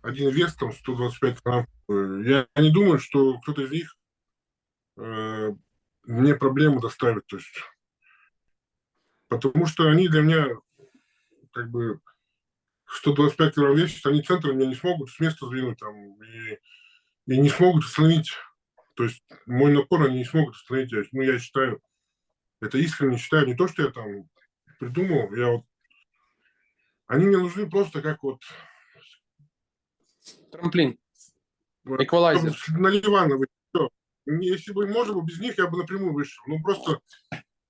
[SPEAKER 2] один вес, там, 125 грамм. Я не думаю, что кто-то из них мне проблему доставит. То есть, потому что они для меня, как бы, 125 килограмм весят, они центр меня не смогут с места сдвинуть там, и не смогут остановить. То есть мой напор они не смогут остановить. Ну, я считаю, это искренне считаю. Не то, что я там придумал, они мне нужны просто как вот...
[SPEAKER 3] Трамплин. Эквалайзер.
[SPEAKER 2] На Ливана выйти. Если бы можно было, без них я бы напрямую вышел. Ну, просто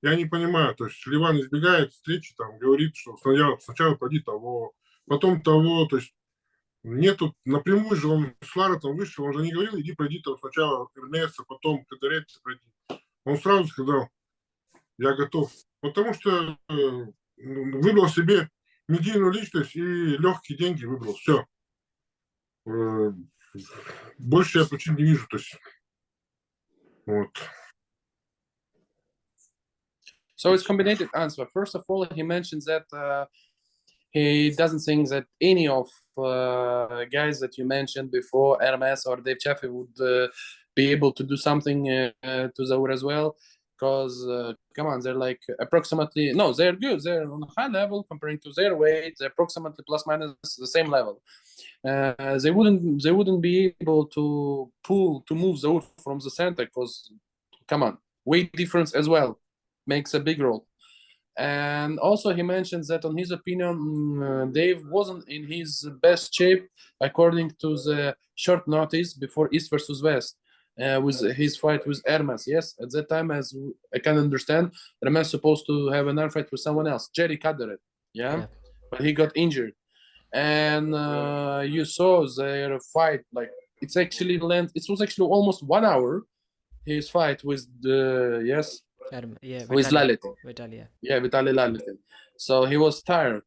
[SPEAKER 2] я не понимаю. То есть Ливан избегает встречи, там, говорит, что сначала пойди того, потом того. То есть нету напрямую же он с Ларатом вышел, он же не говорил, иди пройди там сначала Эрмеса, потом Кадаретти пройди. Он сразу сказал, я готов. Потому что выбрал себе медийную личность и легкие деньги выбрал. Все. Больше я причин не вижу. То есть, вот.
[SPEAKER 3] So it's combined answer. First of all, he mentions that he doesn't think that any of guys that you mentioned before, Ermes or Dave Chaffee, would be able to do something to Zaur as well. Because, come on, they're like approximately, no, they're good. They're on a high level comparing to their weight. They're approximately plus minus the same level. They wouldn't be able to move Zaur from the center because, come on, weight difference as well makes a big role. And also he mentions that on his opinion, Dave wasn't in his best shape according to the short notice before East versus West with his fight with Ermes. Yes, at that time, as I can understand, Ermes supposed to have an arm fight with someone else, Jerry Kaderev. Yeah, but he got injured. And you saw their fight, like it was actually almost 1 hour, his fight with with Laletin. Vitaly Laletin. So he was tired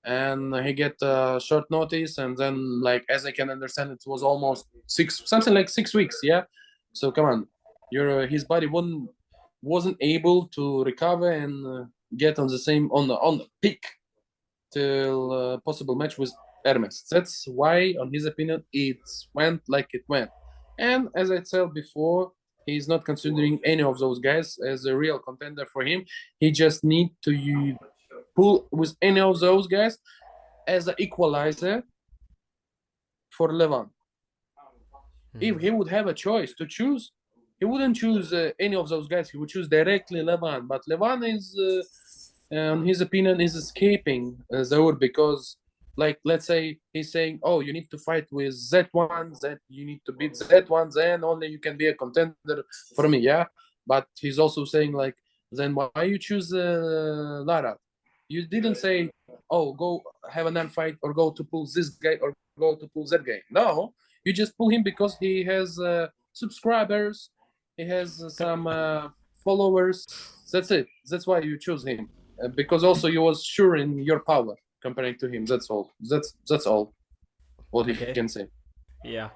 [SPEAKER 3] and he get short notice, and then, like, as I can understand, it was almost 6 weeks. Yeah, so come on, his body wasn't able to recover and get on the peak till possible match with Ermes. That's why, on his opinion, it went like it went. And as I said before, he's not considering any of those guys as a real contender for him. He just need to pull with any of those guys as an equalizer for Levan. If he would have a choice to choose, he wouldn't choose any of those guys. He would choose directly Levan. But Levan is, in his opinion, is escaping Zaur because, like, let's say he's saying, oh, you need to fight with Z1, that you need to beat Z1, then only you can be a contender for me, yeah? But he's also saying, like, then why you choose Lara? You didn't say, oh, go have an arm fight or go to pull this guy or go to pull that guy. No, you just pull him because he has subscribers, he has some followers. That's it. That's why you choose him. Because also you was sure in your power comparing to him. That's all. That's all what he can say.
[SPEAKER 1] Yeah,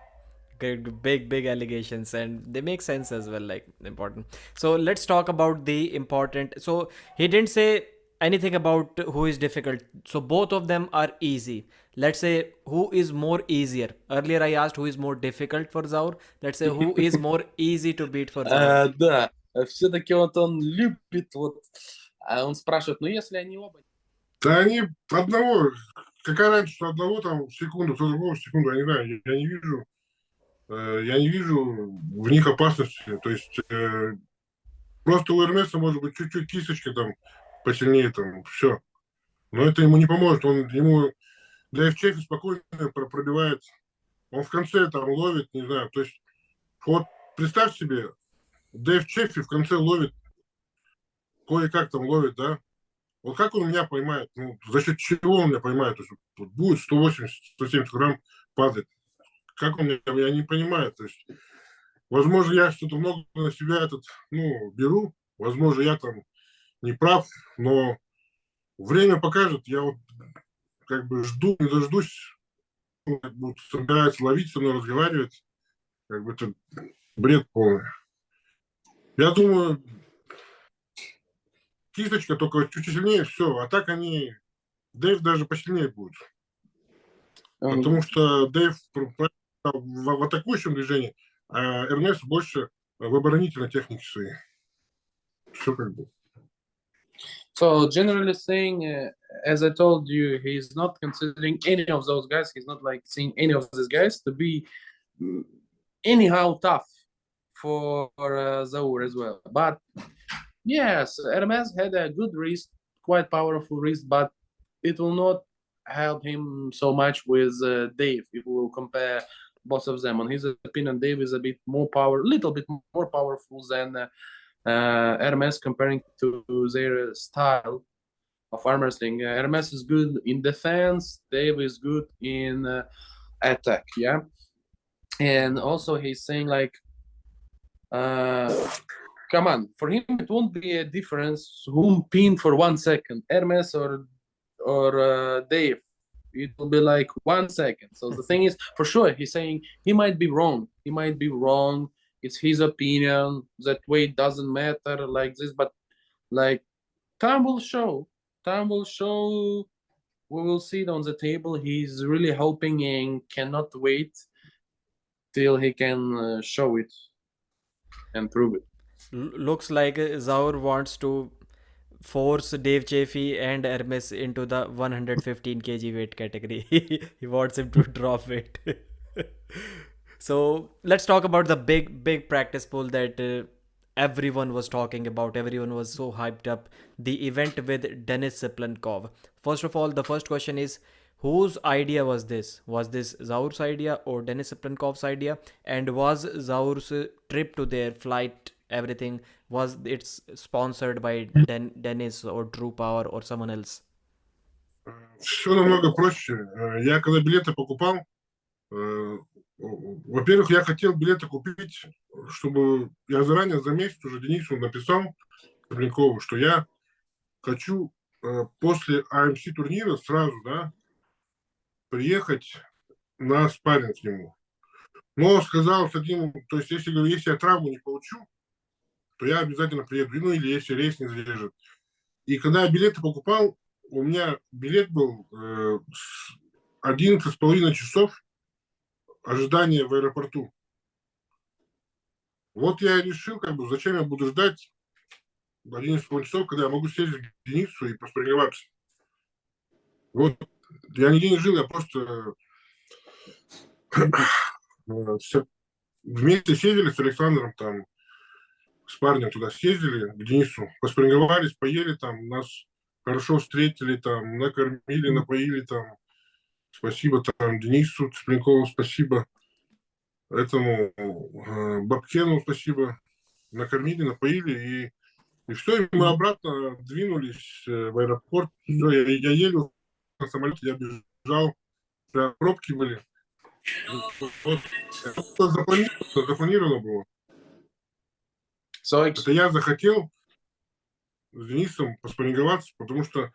[SPEAKER 1] big allegations, and they make sense as well, like important. So let's talk about the important. So he didn't say anything about who is difficult. So both of them are easy. Let's say who is more easier. Earlier I asked who is more difficult for Zaur. Let's say who is more easy to beat for Zaur.
[SPEAKER 3] Да, все-таки вот он любит вот. Он спрашивает, ну если они оба...
[SPEAKER 2] Да они одного, какая разница, что одного там секунду, кто другого секунду, я не знаю, я не вижу в них опасности. То есть Просто у Эрмеса может быть чуть-чуть кисточка там посильнее, там, все. Но это ему не поможет. Ему для FCF спокойно пробивает. Он в конце там ловит, не знаю. То есть, вот представь себе, Дэйв Чеффи в конце ловит, кое-как там ловит, да? Вот как он меня поймает? Ну, за счет чего он меня поймает? То есть, вот будет 180-170 грамм падать. Как он меня, я не понимаю. То есть, возможно, я что-то много на себя беру. Возможно, я там не прав, но время покажет. Я вот как бы жду, не дождусь. Он как бы собирается ловить со мной, разговаривать. Как бы это бред полный. Я думаю, кисточка только чуть сильнее, все. А так Дэйв даже посильнее будет. Потому что Дэйв в атакующем движении, а Эрмес больше в оборонительной технике своей. Все как бы.
[SPEAKER 3] So generally saying, as I told you, he's not considering any of those guys. He's not like seeing any of these guys to be anyhow tough for Zaur as well. But yes, Hermes had a good wrist, quite powerful wrist, but it will not help him so much with Dave if we will compare both of them. On his opinion, Dave is a bit more little bit more powerful than Hermes comparing to their style of arm wrestling. Hermes is good in defense, Dave is good in attack, yeah. And also he's saying like, come on, for him it won't be a difference whom pin for 1 second, Hermes or Dave. It will be like 1 second. So the thing is, for sure, he's saying he might be wrong. He might be wrong. It's his opinion. That weight doesn't matter like this. But like time will show. Time will show. We will see it on the table. He's really hoping and cannot wait till he can show it and prove it.
[SPEAKER 1] Looks like Zaur wants to force Dave Chaffee and Hermes into the 115 kg weight category. He wants him to drop it. So let's talk about the big practice pool that everyone was talking about. Everyone was so hyped up. The event with Denis Cyplenkov. First of all, the first question is, whose idea was this? Was this Zaur's idea or Denis Cyplenkov's idea? And was Zaur's trip to their flight, everything, was it's sponsored by Denis or True Power or someone else?
[SPEAKER 2] Все намного проще. Я когда билеты покупал, во-первых, я хотел билеты купить, чтобы я заранее за месяц уже Денису написал, Cyplenkovу, что я хочу после АМС турнира сразу, да, приехать на спарринг к нему. Но сказал Садиму, то есть, если я травму не получу, то я обязательно приеду. Ну, или если рейс не зарежет. И когда я билеты покупал, у меня билет был 11,5 часов ожидания в аэропорту. Вот я решил, как бы, зачем я буду ждать 11,5 часов, когда я могу сесть к Денису и поспореваться. Вот я нигде не жил, я просто вместе сидели с Александром, там, с парнем туда съездили, к Денису, поспринговались, поели там, нас хорошо встретили, там, накормили, напоили, там. Спасибо там Денису Cyplenkovу, спасибо этому Бабкену, спасибо. Накормили, напоили, и все, и мы обратно двинулись в аэропорт. Все, я еле на самолете, я бежал, прям пробки были. Вот. Это запланировано было. Это я захотел с Денисом поспарринговаться, потому что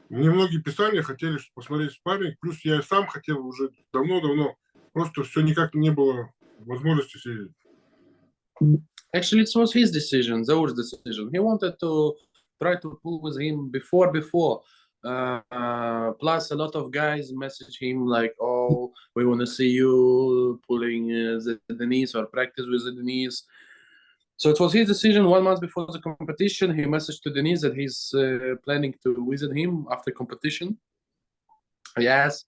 [SPEAKER 2] мне многие писали, хотели посмотреть спарринг, плюс я сам хотел уже давно-давно, просто все никак не было возможности съездить.
[SPEAKER 3] Actually, it was his decision, Zaur's decision. He wanted to try to pull with him before. Plus, a lot of guys message him like, "Oh, we want to see you pulling the Denis or practice with the Denis." So it was his decision. 1 month before the competition, he messaged to Denis that he's planning to visit him after competition. Yes,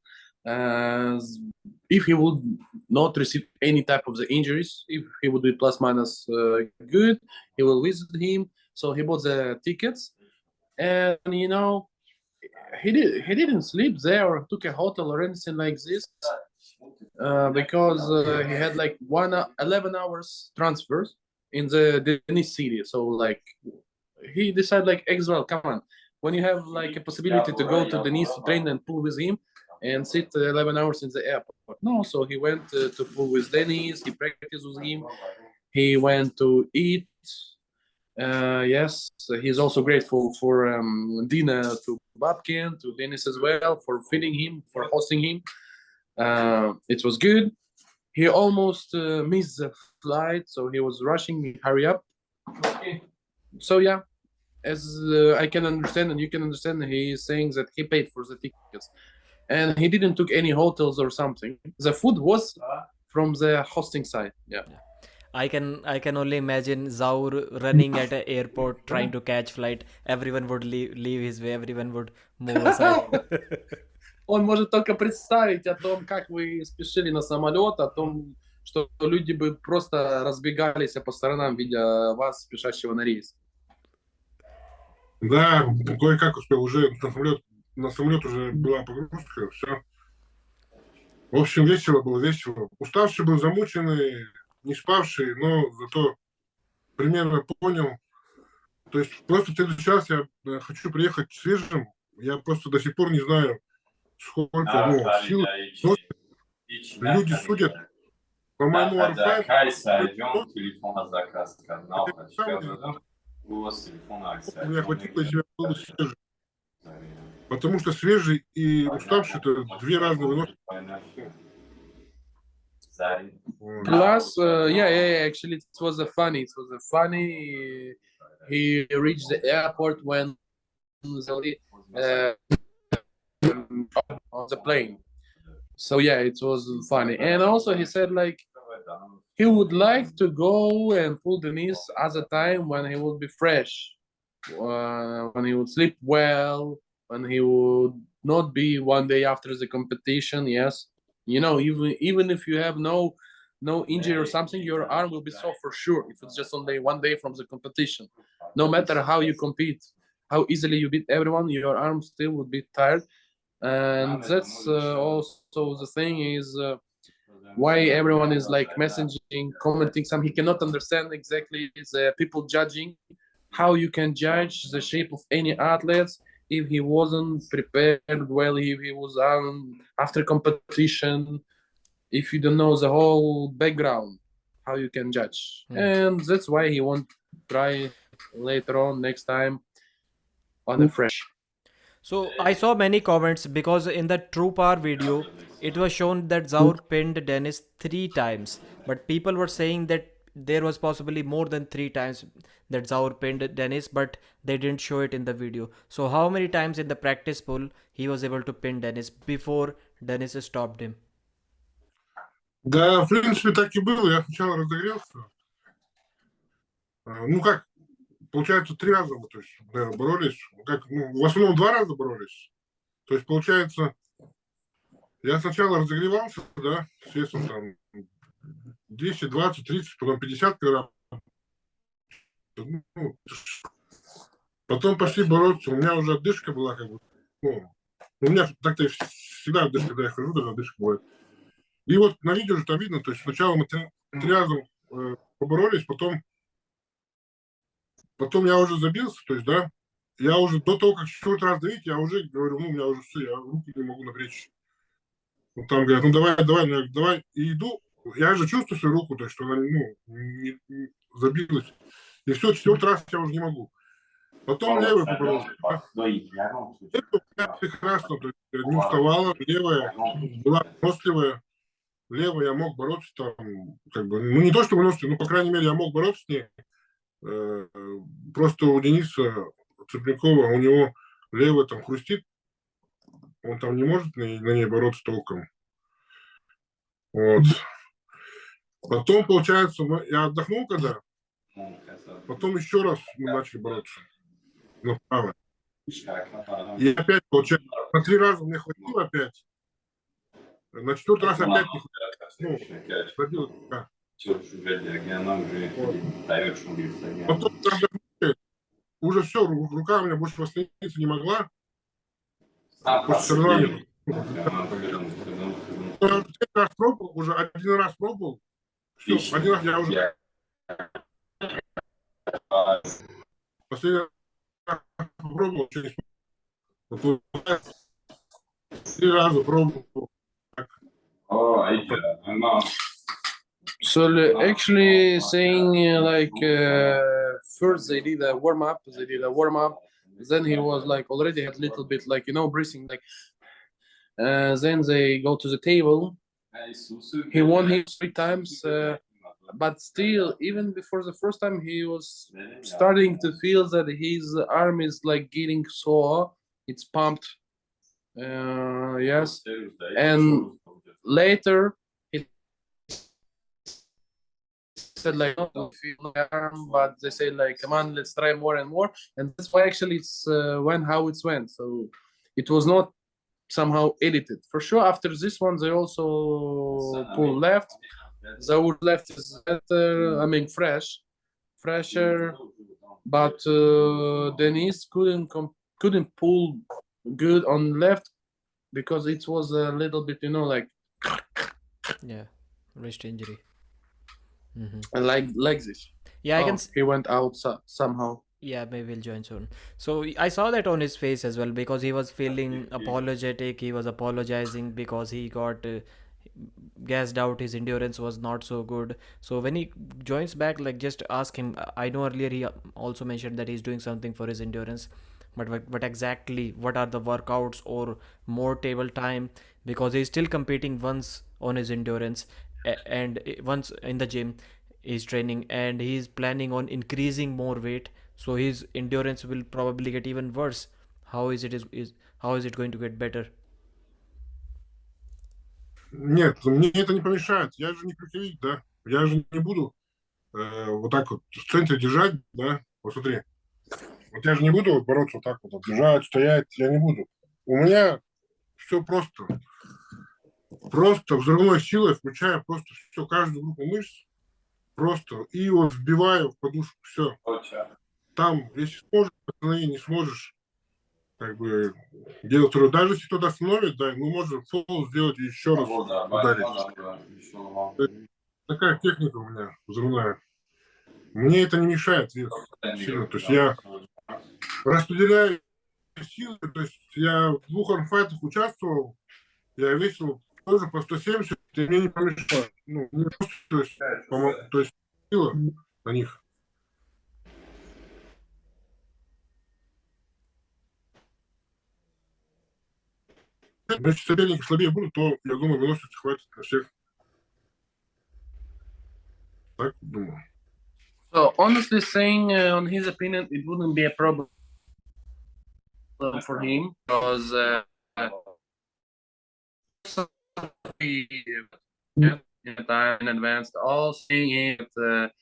[SPEAKER 3] if he would not receive any type of the injuries. If he would be plus minus good, he will visit him. So he bought the tickets, and you know, he didn't sleep there or took a hotel or anything like this, because he had like 11 hours transfers in the Denis city. So like he decided like Exwell, come on, when you have like a possibility to go to Denis to train and pool with him and sit 11 hours in the airport. No, so he went to pool with Denis, he practiced with him, he went to eat. Yes, he's also grateful for Dina, to Babkin, to Denis as well, for feeding him, for hosting him. It was good. He almost missed the flight, so he was rushing, hurry up. So yeah, as I can understand and you can understand, he is saying that he paid for the tickets and he didn't took any hotels or something. The food was from the hosting side. Yeah.
[SPEAKER 1] I can only imagine Zaur running at an airport trying to catch flight. Everyone would leave his way. Everyone would move aside.
[SPEAKER 3] Он может только представить о том, как вы спешили на самолет, о том, что люди бы просто разбегались по сторонам, видя вас, спешащего на рейс.
[SPEAKER 2] Да, кое-как успел уже на самолет уже была погрузка, все. В общем, весело было, весело. Уставший был, замученный, не спавший, но зато примерно понял. То есть просто в следующий раз я хочу приехать свежим. Я просто до сих пор не знаю, сколько сил. Люди судят по моему арфайну. Мне хватило, если я был свежий. Потому что свежий и уставший — это две разные выносят.
[SPEAKER 3] Plus, actually, it was a funny. He reached the airport when on the plane. So yeah, it was funny. And also he said like he would like to go and pull Denis at a time when he would be fresh, when he would sleep well, when he would not be one day after the competition. Yes, you know, even if you have no injury or something, your arm will be sore for sure if it's just only one day from the competition. No matter how you compete, how easily you beat everyone, your arm still would be tired. And that's also the thing is why everyone is like messaging, commenting some. He cannot understand exactly the people judging how you can judge the shape of any athlete if he wasn't prepared well, if he was after competition, if you don't know the whole background, how you can judge. And that's why he won't try later on next time on the fresh.
[SPEAKER 1] So I saw many comments because in the True Power video, it was shown that Zaur pinned Denis 3 times. But people were saying that there was possibly more than 3 times that Zaur pinned Denis, but they didn't show it in the video. So how many times in the practice pool he was able to pin Denis before Denis stopped him?
[SPEAKER 2] Да, в принципе, так и было. Я сначала разогрелся. Ну, как, получается, 3 раза мы, то есть, наверное, боролись. Как, в основном 2 раза боролись. То есть, получается, я сначала разогревался, да, с весом там 10, 20, 30, потом 50 килограмм. Ну, потом пошли бороться. У меня уже отдышка была, как бы, ну, у меня так-то всегда отдышка, когда я хожу, даже отдышка бывает. И вот на видео же там видно, то есть сначала мы 3 раза поборолись, потом я уже забился, то есть, да, я уже до того, как 4-й раз давить, я уже говорю, ну, у меня уже все, я руки не могу напрячь. Вот там говорят, ну, давай, я говорю, давай, и иду, я же чувствую свою руку, то есть, что она, ну, не забилась, и все, 4-й раз я уже не могу. Потом левый поборолся. Это прекрасно, то есть, не уставала, левая была выносливая. Левой я мог бороться там, как бы, ну не то, что выносливый, но, по крайней мере, я мог бороться с ней. Просто у Дениса Cyplenkova, у него левая там хрустит, он там не может на ней бороться толком. Вот. Потом, получается, я отдохнул когда, потом еще раз мы начали бороться. Ну, право. И опять, получается, на 3 раза мне хватило опять. На 4-й раз опять не хватило. ну, забил. Да. Потом, правда, уже все, рука у меня больше восстановиться не могла. После соревнований. Уже один раз пробовал. Все, один раз я уже... Последний раз попробовал, что не смог. 3 раза пробовал.
[SPEAKER 3] So actually saying first they did a warm up, then he was like already had a little bit like breathing like then they go to the table. He won him 3 times, but still even before the first time he was starting to feel that his arm is like getting sore, it's pumped, yes, and later said like, "Oh, feel my arm," but they say like, "Come on, let's try more and more," and that's why actually it's went how it went. So it was not somehow edited. For sure, after this one, they also pull left. Zaur left is better. I mean, fresher, but Denis couldn't pull good on left because it was a little bit, like
[SPEAKER 1] Yeah, wrist injury.
[SPEAKER 3] like this.
[SPEAKER 1] Yeah, I can.
[SPEAKER 3] He went out somehow.
[SPEAKER 1] Yeah, maybe he'll join soon. So I saw that on his face as well because he was feeling apologetic. He was apologizing because he got gassed out. His endurance was not so good. So when he joins back, like just ask him. I know earlier he also mentioned that he's doing something for his endurance, but what exactly? What are the workouts or more table time? Because he's still competing once on his endurance and once in the gym he's training and he's planning on increasing more weight, so his endurance will probably get even worse. How is it going to get better?
[SPEAKER 2] Нет, мне это не помешает. Я же не крутевик, да. Я же не буду вот так вот в центре держать, да. Вот смотри. Вот я же не буду бороться вот так вот, бежать, стоять. Я не буду. У меня все просто. Просто взрывной силой включаю просто все, каждую группу мышц. Просто. И вот вбиваю в подушку. Все. Там, если сможешь, останови, не сможешь, как бы делать второй. Даже если кто-то остановит, да, мы можем фол сделать и еще раз ударить. Такая техника у меня взрывная. Мне это не мешает вес сильно. То есть я распределяю силы. То есть я в 2 армфайтах участвовал. Я весил тоже по 170, и мне не помешало. Ну, не просто, то есть сила на них. Если соперники слабее будут, то, я думаю, выносливости хватит на всех. Так думаю.
[SPEAKER 3] So honestly saying, on his opinion, it wouldn't be a problem for him because in advance, all saying it.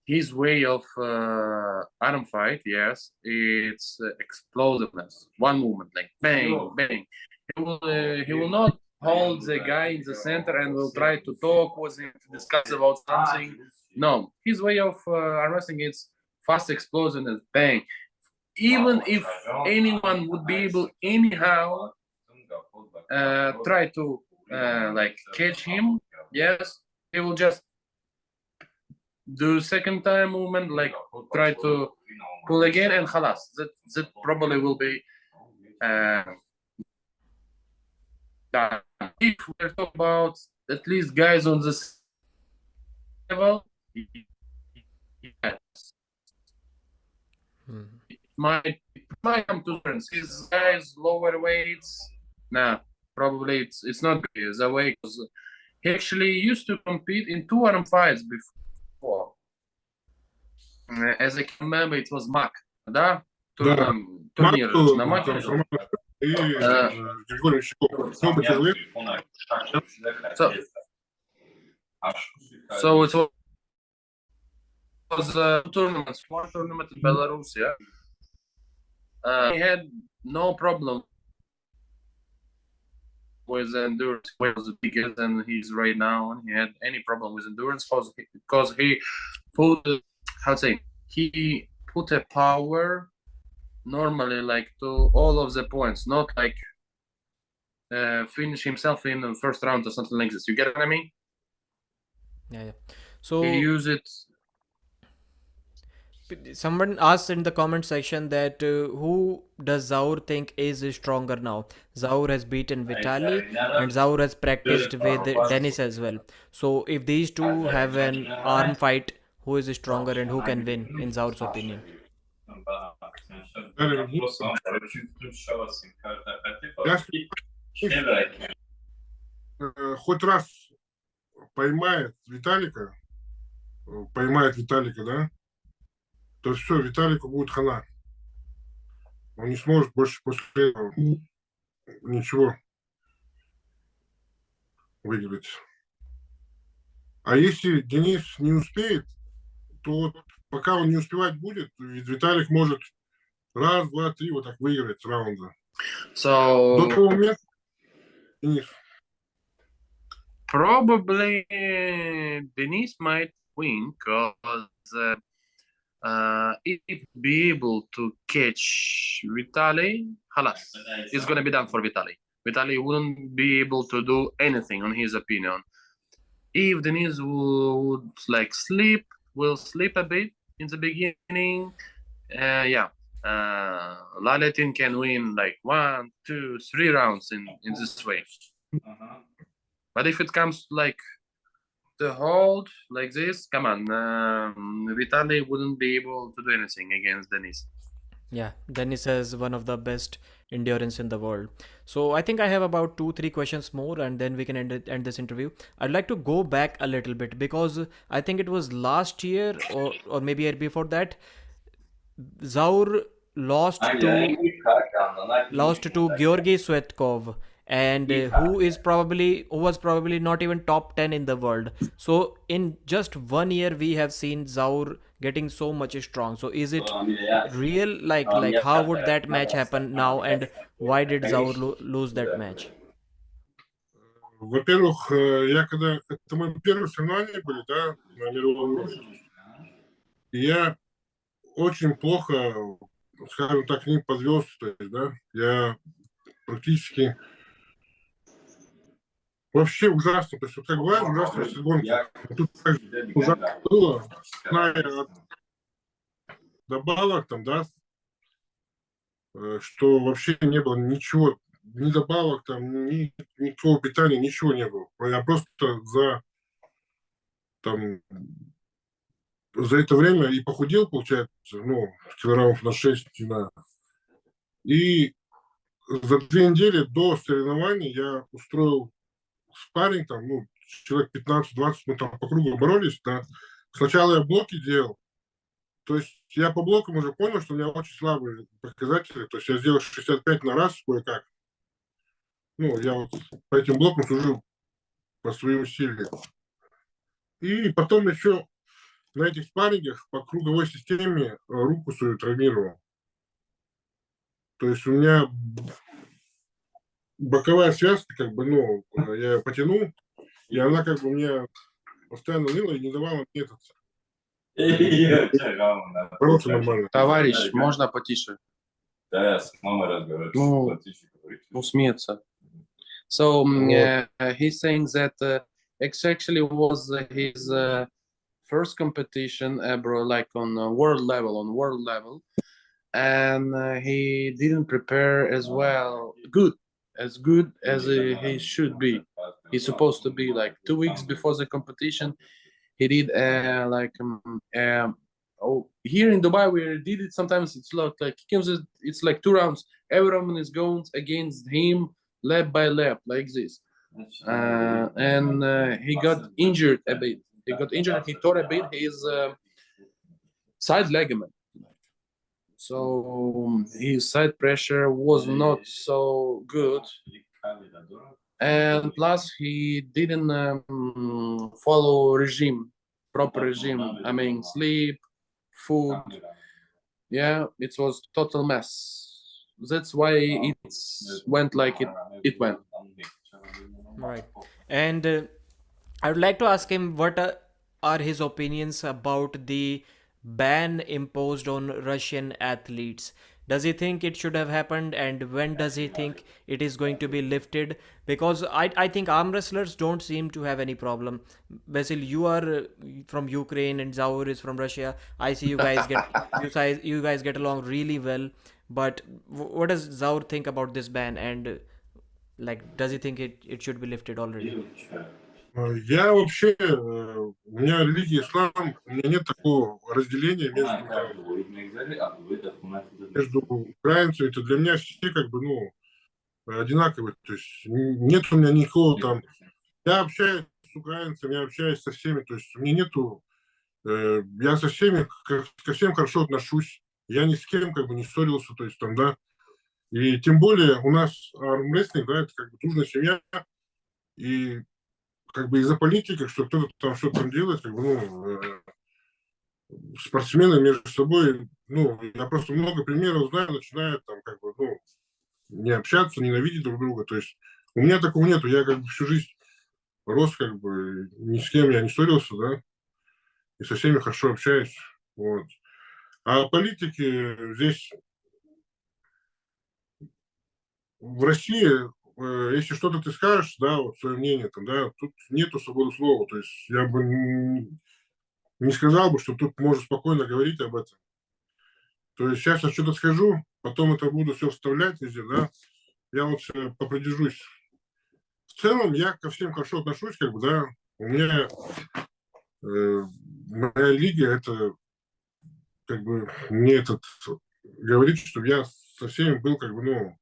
[SPEAKER 3] His way of arm fight, yes, it's explosiveness. One movement, like bang, bang. He will not hold the guy in the center and will try to talk with him to discuss about something. No, his way of arm wrestling is fast explosiveness, bang. Even if anyone would be able anyhow try to like catch him, yes, he will just do second time movement, like try to pull again and halas. That probably will be done. If we're talking about at least guys on this level, yes. It might come to turns. His guys lower weights, nah, probably it's not good the way, because he actually used to compete in 2 arm fights before. As I can remember, it was Mac, да? Турнир на Маке.
[SPEAKER 2] И Григорий Щеков. Много человек.
[SPEAKER 3] So it was tournaments, one tournament in Belarus, yeah. He had no problem with endurance was bigger than he is right now, and he had any problem with endurance because he put, how to say, he put a power normally like to all of the points, not like finish himself in the first round or something like this. You get what I mean?
[SPEAKER 1] Yeah.
[SPEAKER 3] He
[SPEAKER 1] So
[SPEAKER 3] use it.
[SPEAKER 1] someone asked in the comment section that who does Zaur think is stronger now? Zaur has beaten Vitali and Zaur has practiced with Denis as well. So if these two have an arm fight, who is stronger and who can win in Zaur's opinion?
[SPEAKER 2] Хоть раз поймает Виталика, да, то все, Виталику будет хана. Он не сможет больше после этого ничего выиграть. А если Денис не успеет, то вот пока он не успевать будет, Виталик может раз, два, три вот так выиграть раунда. До того момента Денис.
[SPEAKER 3] Probably Denis might win because if be able to catch Vitali, halas, it's gonna be done for Vitali. Vitali wouldn't be able to do anything, on his opinion. If Denis would like will sleep a bit in the beginning, Laletin can win like 1, 2, 3 rounds in this way. But if it comes like the hold like this, come on, Vitali wouldn't be able to do anything against Denis.
[SPEAKER 1] Yeah, Denis has one of the best endurance in the world. So I think I have about 2-3 questions more, and then we can end this interview. I'd like to go back a little bit because I think it was last year or maybe year before that, Zaur lost to Georgy Swetkov, and who was probably not even top 10 in the world. So in just 1 year we have seen Zaur getting so much strong. So is it real? Like how would that match happen now, and why did Zaur lose that match?
[SPEAKER 2] Во-первых, я когда... Это мои первые соревнования были, да, на мировом уровне. И я очень плохо, скажем так, к ним подвез, то есть, да, я практически вообще ужасно, то есть, вот как бывает, ужасная гонки. Тут так ужасно было, зная от добавок там, да, что вообще не было ничего, ни добавок там, никакого питания, ничего не было. Я просто за это время и похудел, получается, ну, килограммов на 6, не знаю. И за 2 недели до соревнований я устроил спарринг, там, ну, человек 15-20, мы там по кругу боролись, да. Сначала я блоки делал, то есть я по блокам уже понял, что у меня очень слабые показатели, то есть я сделал 65 на раз кое-как. Ну, я вот по этим блокам служил по своим усилиям. И потом еще на этих спаррингах по круговой системе руку свою травмировал. То есть у меня боковая связка, как бы, ну, я ее потянул, и она как бы мне постоянно ныла и не давала мне этот... Бороться нормально.
[SPEAKER 3] Товарищ, можно потише?
[SPEAKER 4] Да, я с мамой разговариваю.
[SPEAKER 3] Ну, смеется. So he's saying that it actually was his first competition ever, like on world level, and he didn't prepare as good as he should be. He's supposed to be like 2 weeks before the competition. He did here in Dubai we did it sometimes. It's like it's like 2 rounds. Everyone is going against him lap by lap like this, and he got injured a bit. He tore a bit his side ligament. So his side pressure was not so good, and plus he didn't follow proper regime. I mean, sleep, food. Yeah, it was total mess. That's why it went like it went.
[SPEAKER 1] Right. And I would like to ask him what are his opinions about the ban imposed on Russian athletes. Does he think it should have happened, and when does he think it is going to be lifted? Because I think arm wrestlers don't seem to have any problem. Basil, you are from Ukraine and Zaur is from Russia. I see you guys get along really well. But what does Zaur think about this ban, and like, does he think it should be lifted already?
[SPEAKER 2] Я вообще, у меня религия ислам, у меня нет такого разделения между украинцами. Это для меня все как бы, ну, одинаковые. То есть нет у меня никакого там... Я общаюсь с украинцами, я общаюсь со всеми. То есть у меня нету... Я со всеми, ко всем хорошо отношусь. Я ни с кем как бы не ссорился. То есть там, да. И тем более у нас армрестлинг, да, это как бы дружная семья. И как бы из-за политики, что кто-то там что-то там делает, как бы, ну, спортсмены между собой, ну, я просто много примеров знаю, начинают там как бы, ну, не общаться, ненавидеть друг друга. То есть у меня такого нету. Я как бы всю жизнь рос, как бы ни с кем я не ссорился, да, и со всеми хорошо общаюсь. Вот. А политики здесь в России, если что-то ты скажешь, да, вот свое мнение, там, да, тут нету свободы слова. То есть я бы не сказал бы, что тут можно спокойно говорить об этом. То есть сейчас я что-то скажу, потом это буду все вставлять везде, да. Я вот попридержусь. В целом я ко всем хорошо отношусь, как бы, да. У меня моя лига, это как бы мне этот говорит, чтобы я со всеми был, как бы, ну,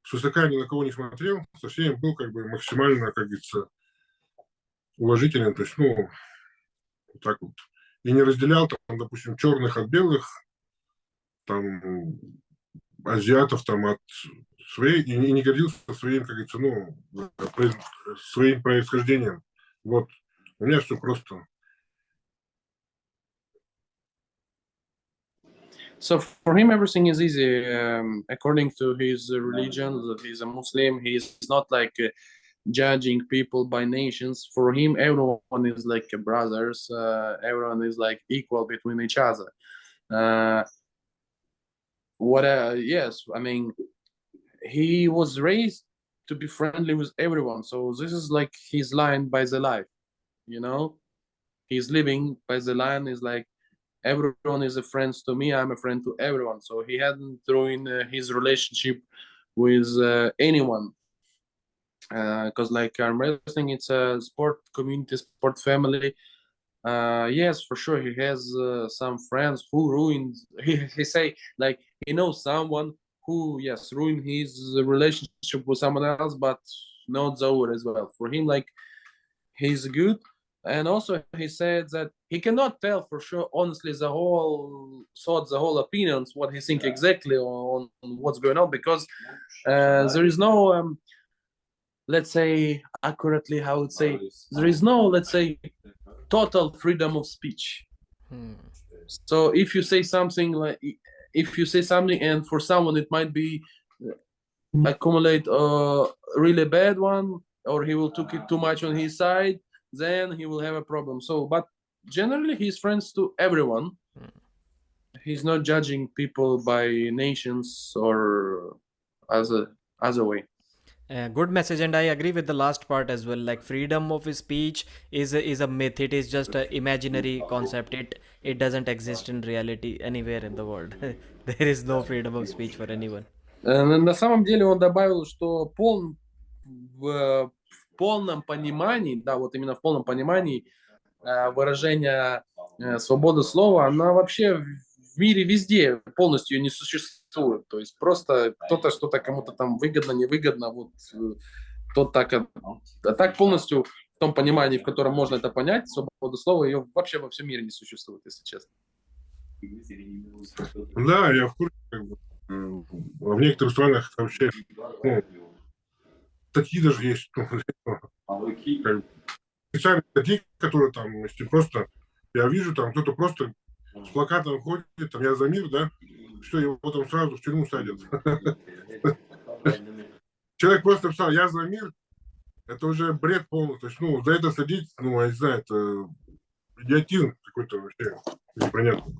[SPEAKER 2] свысока ни на кого не смотрел, со всеми был, как бы, максимально, как говорится, уважителен. То есть, ну, вот так вот. И не разделял, там, допустим, черных от белых, там, азиатов там от своей, и не гордился своим, как говорится, ну, своим происхождением. Вот. У меня все просто.
[SPEAKER 3] So for him, everything is easy. According to his religion, he's a Muslim. He's not like judging people by nations. For him, everyone is like brothers. Everyone is like equal between each other. Yes, I mean, he was raised to be friendly with everyone. So this is like his line by the life, you know. He's living by the line. Is like everyone is a friend to me. I'm a friend to everyone. So he hadn't ruined his relationship with anyone. Because like arm wrestling, it's a sport community, sport family. Yes, for sure, he has some friends who ruined. He say like he knows someone who ruined his relationship with someone else, but not Zaur as well. For him, like he's good. And also he said that he cannot tell for sure, honestly, the whole thoughts, the whole opinions, what he think exactly on what's going on, because there is no, let's say, accurately, how I would say, there is no, let's say, total freedom of speech. So if you say something and for someone it might be accumulate a really bad one, or he will took it too much on his side, then he will have a problem. So, but generally he's friends to everyone. He's not judging people by nations or other way.
[SPEAKER 1] Good message, and I agree with the last part as well. Like freedom of speech is a myth. It is just an imaginary concept. It doesn't exist in reality anywhere in the world. There is no freedom of speech for anyone.
[SPEAKER 3] На самом деле он добавил, что в полном понимании, да, вот именно в полном понимании выражение свободы слова, она вообще в мире везде полностью не существует. То есть просто кто-то что-то кому-то там выгодно, невыгодно, вот тот так, а так полностью в том понимании, в котором можно это понять, свобода слова, ее вообще во всем мире не существует, если честно.
[SPEAKER 2] Да, я в курсе, как бы, в некоторых странах вообще, ну, статьи даже есть, специальные статьи, которые там, если просто, я вижу, там кто-то просто с плакатом ходит, там, я за мир, да, все, его там сразу в тюрьму садят. Человек просто написал, я за мир, это уже бред полный. То есть, ну, за это садить, ну, я не знаю, это идиотизм какой-то вообще непонятный.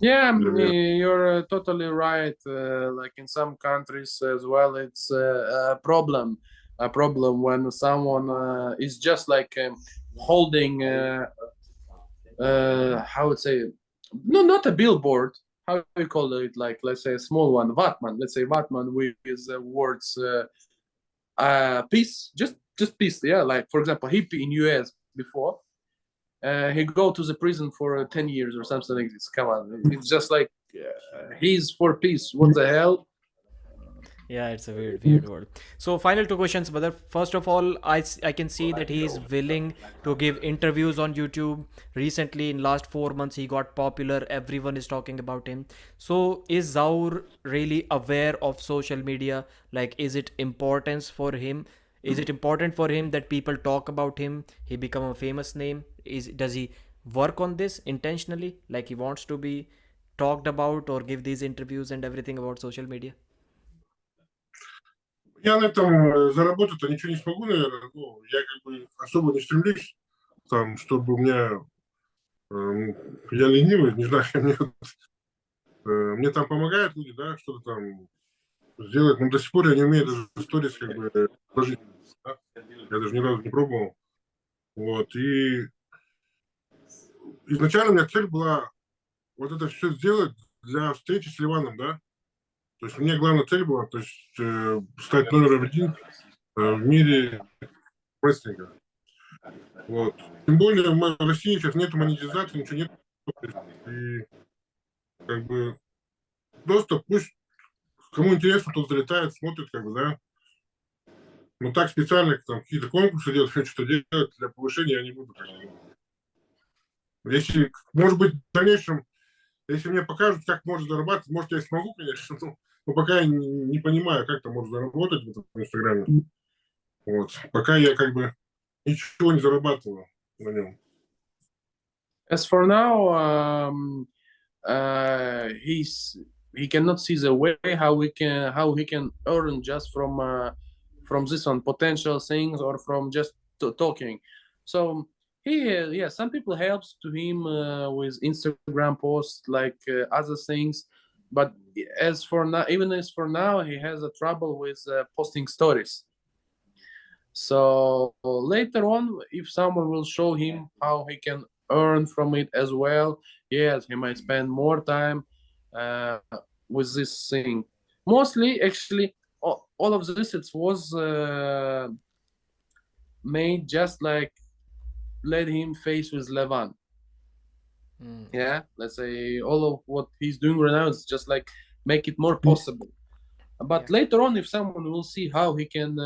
[SPEAKER 3] Yeah,
[SPEAKER 2] для меня.
[SPEAKER 3] you're totally right. Like in some countries as well, it's a problem. A problem when someone is just like holding, how would say, no, not a billboard. How do you call it? Like, let's say a small one, Vatman. Let's say Vatman with words peace, just peace. Yeah, like for example, hippie in US before. He go to the prison for 10 years or something like this. Come on, it's just like he's for peace. What the hell?
[SPEAKER 1] Yeah, it's a weird word. So, final two questions, brother. First of all, I can see that he is willing to give interviews on YouTube. Recently, in last 4 months, he got popular. Everyone is talking about him. So, is Zaur really aware of social media? Like, is it importance for him? Is it important for him that people talk about him? He become a famous name. Does he work on this intentionally? Like he wants to be talked about or give these interviews and everything about social media?
[SPEAKER 2] Я на этом заработать-то ничего не смогу, наверное. Ну, я как бы особо не стремлюсь, там, чтобы у меня... я ленивый, не знаю, мне там помогают люди, да, что-то там сделать. Но до сих пор я не умею даже сторис как бы сложить. Да? Я даже ни разу не пробовал. Вот. И изначально у меня цель была вот это все сделать для встречи с Ливаном, да. То есть у меня главная цель была, то есть стать номером один в мире рестлинга. Вот. Тем более в России сейчас нет монетизации, ничего нет. И как бы просто пусть кому интересно, тот залетает, смотрит, как бы, да. Но так специально там какие-то конкурсы делать, что делать для повышения я не буду. Если, может быть, в дальнейшем, если мне покажут, как можно зарабатывать, может, я и смогу, конечно, но пока я не понимаю, как там можно заработать в этом Инстаграме. Вот. Пока я как бы ничего не зарабатываю на нем.
[SPEAKER 3] As for now, he cannot see the way how he can earn just from this one potential things or from just talking. So some people helps to him with Instagram posts like other things, but as for now, he has a trouble with posting stories. So later on, if someone will show him how he can earn from it as well, yes, he might spend more time with this thing. Mostly, actually, all of this it was made just like let him face with Levan. Yeah, let's say all of what he's doing right now is just like make it more possible. But later on, if someone will see how he can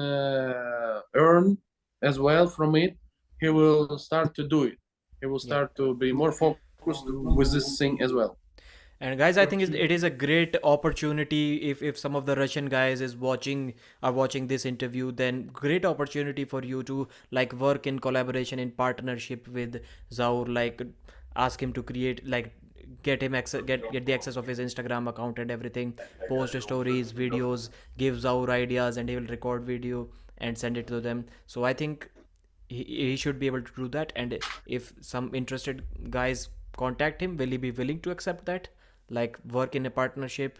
[SPEAKER 3] earn as well from it, he will start to do it. He will start to be more focused with this thing as well.
[SPEAKER 1] And guys, I think it is a great opportunity if some of the Russian guys are watching this interview, then great opportunity for you to like work in collaboration in partnership with Zaur, like ask him to create like get him access get the access of his Instagram account and everything, post stories, videos, give Zaur ideas, and he will record video and send it to them. So I think he should be able to do that. And if some interested guys contact him, will he be willing to accept that, like work in a partnership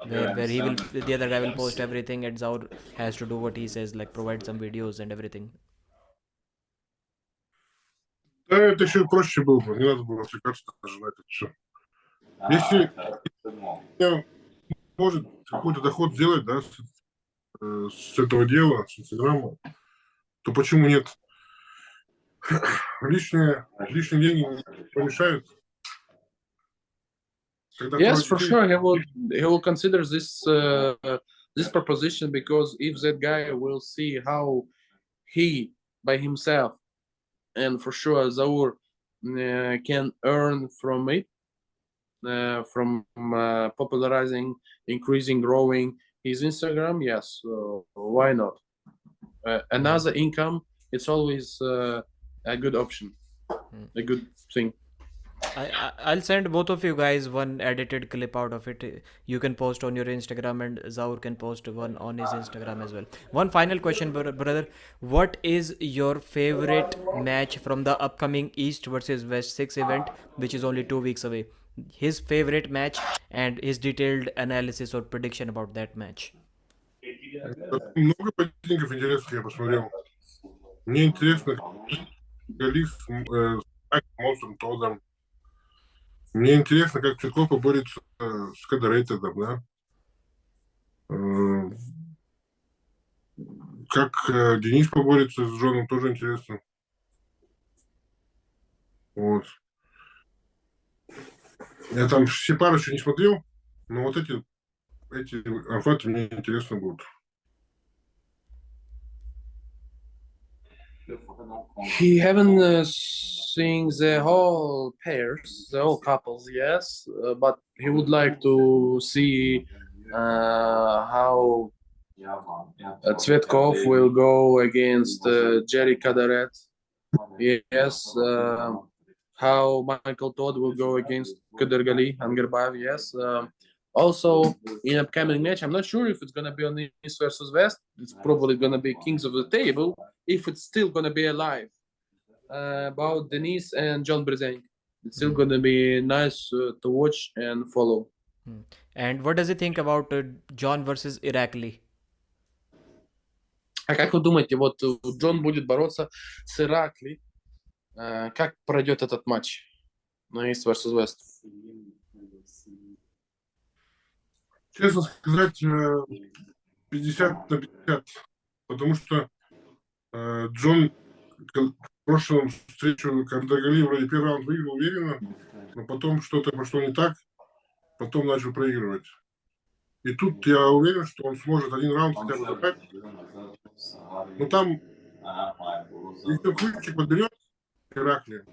[SPEAKER 1] where he will the other guy will post everything and Zaur has to do what he says, like provide some videos and everything?
[SPEAKER 2] Да, это еще проще было бы, не надо было отвлекаться даже на это все. Если может какой-то доход сделать, да, с этого дела, с Инстаграма, то почему нет? Лишние деньги не помешают.
[SPEAKER 3] Yes, for sure, he will consider this proposition, because if that guy will see how he by himself, and for sure Zaur can earn from it, from popularizing, increasing, growing his Instagram, yes, why not? Another income, it's always a good option, a good thing.
[SPEAKER 1] I'll send both of you guys one edited clip out of it. You can post on your Instagram, and Zaur can post one on his Instagram as well. One final question, brother. What is your favorite match from the upcoming East versus West 6 event, which is only 2 weeks away? His favorite match and his detailed analysis or prediction about that match.
[SPEAKER 2] Много поединков интересных я посмотрел. Мне интересно, Галиф с Монстром Тодом. Мне интересно, как Цветков поборется с Кадрейтедом, да? Как Денис поборется с Джоном, тоже интересно. Вот. Я там все пары еще не смотрел, но вот эти анфаты мне интересны будут.
[SPEAKER 3] He haven't seen the whole pairs, the whole couples, yes, but he would like to see how Цветков will go against Jerry Kadaret. Yes, how Michael Todd will go against Kadergali Angerbaev. Yes. Also, in upcoming match, I'm not sure if it's gonna be on East versus West. It's probably gonna be Kings of the Table, if it's still gonna be alive. About Denis and John Brzezinski. It's still gonna be nice to watch and follow.
[SPEAKER 1] And what does he think about John versus Irakli?
[SPEAKER 3] А как вы думаете, вот Джон будет бороться с Иракли? Как пройдет этот матч на East versus West?
[SPEAKER 2] Честно сказать, 50 на 50. Потому что Джон в прошлом встрече, когда Гали вроде первый раунд выиграл уверенно, но потом что-то пошло не так, потом начал проигрывать. И тут я уверен, что он сможет один раунд хотя бы забрать. Но там, если ключик подберет Иракли,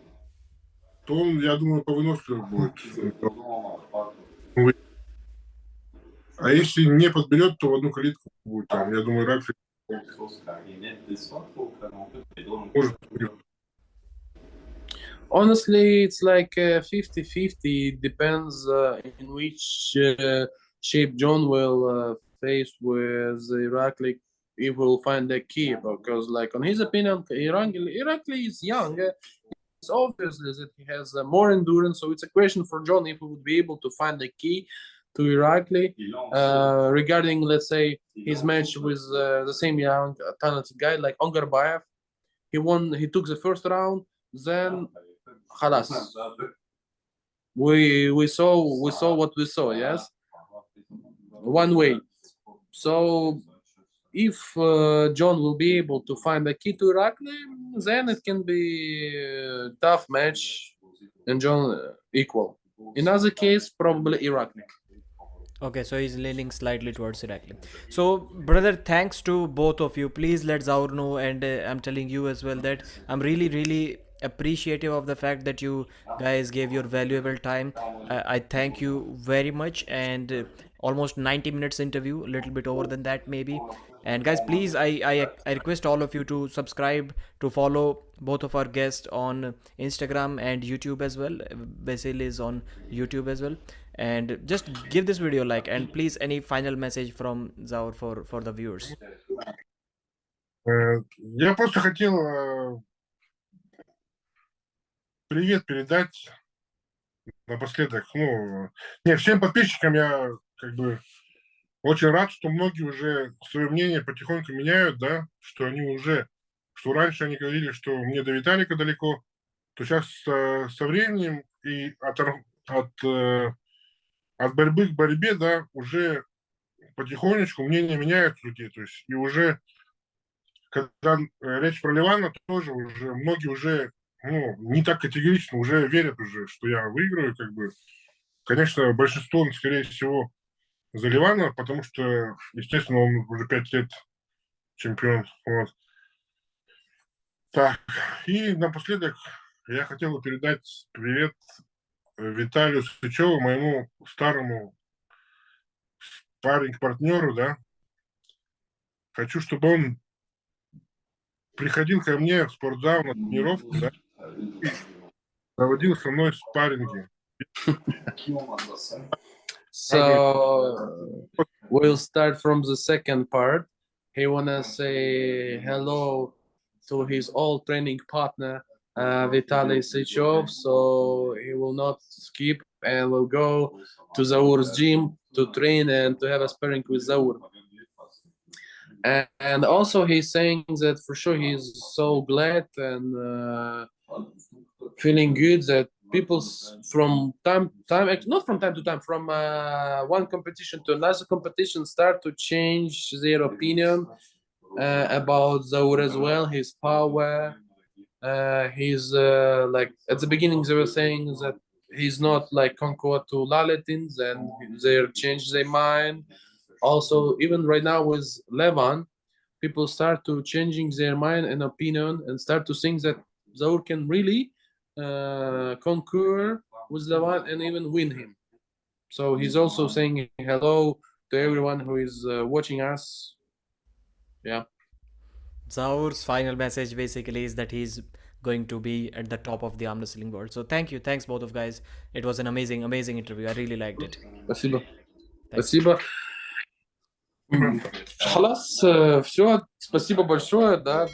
[SPEAKER 2] то он, я думаю, повыносливее будет. А если не подберет, то в одну калитку будет там. Я думаю, Иракли может.
[SPEAKER 3] Honestly, it's like 50-50. Depends in which shape John will face with Irakli. If will find the key, because, like, on his opinion, Irakli is young. It's obvious that he has more endurance, so it's a question for John if he would be able to find the key to Irakli. Regarding, let's say, his match with the same young talented guy like Angerbaev, he took the first round, then Halas. We saw what we saw, yes, one way. So if John will be able to find the key to Irakli, then it can be a tough match and John equal. In other case, probably Irakli.
[SPEAKER 1] Okay, so he's leaning slightly towards Irakli. So, brother, thanks to both of you. Please let Zaur know, and I'm telling you as well that I'm really, really appreciative of the fact that you guys gave your valuable time. I thank you very much, and almost 90 minutes interview, a little bit over than that maybe. And guys, please, I request all of you to subscribe, to follow both of our guests on Instagram and YouTube as well. Basil is on YouTube as well. And just give this video a like, and please, any final message from Zaur for the viewers.
[SPEAKER 2] Я просто хотел привет передать напоследок. Не, всем подписчикам я как бы очень рад, что многие уже свое мнение потихоньку меняют, да, что раньше они говорили, что мне до Виталика далеко, то сейчас со временем и от борьбы к борьбе, да, уже потихонечку мнения меняют людей, то есть и уже, когда речь про Левана, тоже уже многие уже, не так категорично, уже верят уже, что я выиграю, как бы. Конечно, большинство, скорее всего, за Левана, потому что, естественно, он уже 5 лет чемпион. Вот. Так, и напоследок я хотел бы передать привет Виталию Сычеву, моему старому партнеру, да. Хочу, чтобы он приходил ко мне в спортзал на тренировку, да, проводил со мной спарринги.
[SPEAKER 3] So we'll start from the second part. He wanna say hello to his old training partner, Vitaly Sychov. So he will not skip and will go to Zaur's gym to train and to have a sparring with Zaur. And also he's saying that for sure he's so glad and feeling good that people from not from time to time, from one competition to another competition start to change their opinion about Zaur as well, his power. He's like at the beginning they were saying that he's not like conqueror to Laletins, and they changed their mind. Also, even right now with Levan, people start to changing their mind and opinion and start to think that Zaur can really conquer with Levan and even win him. So he's also saying hello to everyone who is watching us. Yeah.
[SPEAKER 1] Zaur's final message basically is that he's going to be at the top of the arm wrestling world. So thanks both of guys. It was an amazing interview. I really liked it.
[SPEAKER 3] Спасибо.
[SPEAKER 1] Thanks.
[SPEAKER 3] Спасибо. خلاص, все, спасибо большое, да.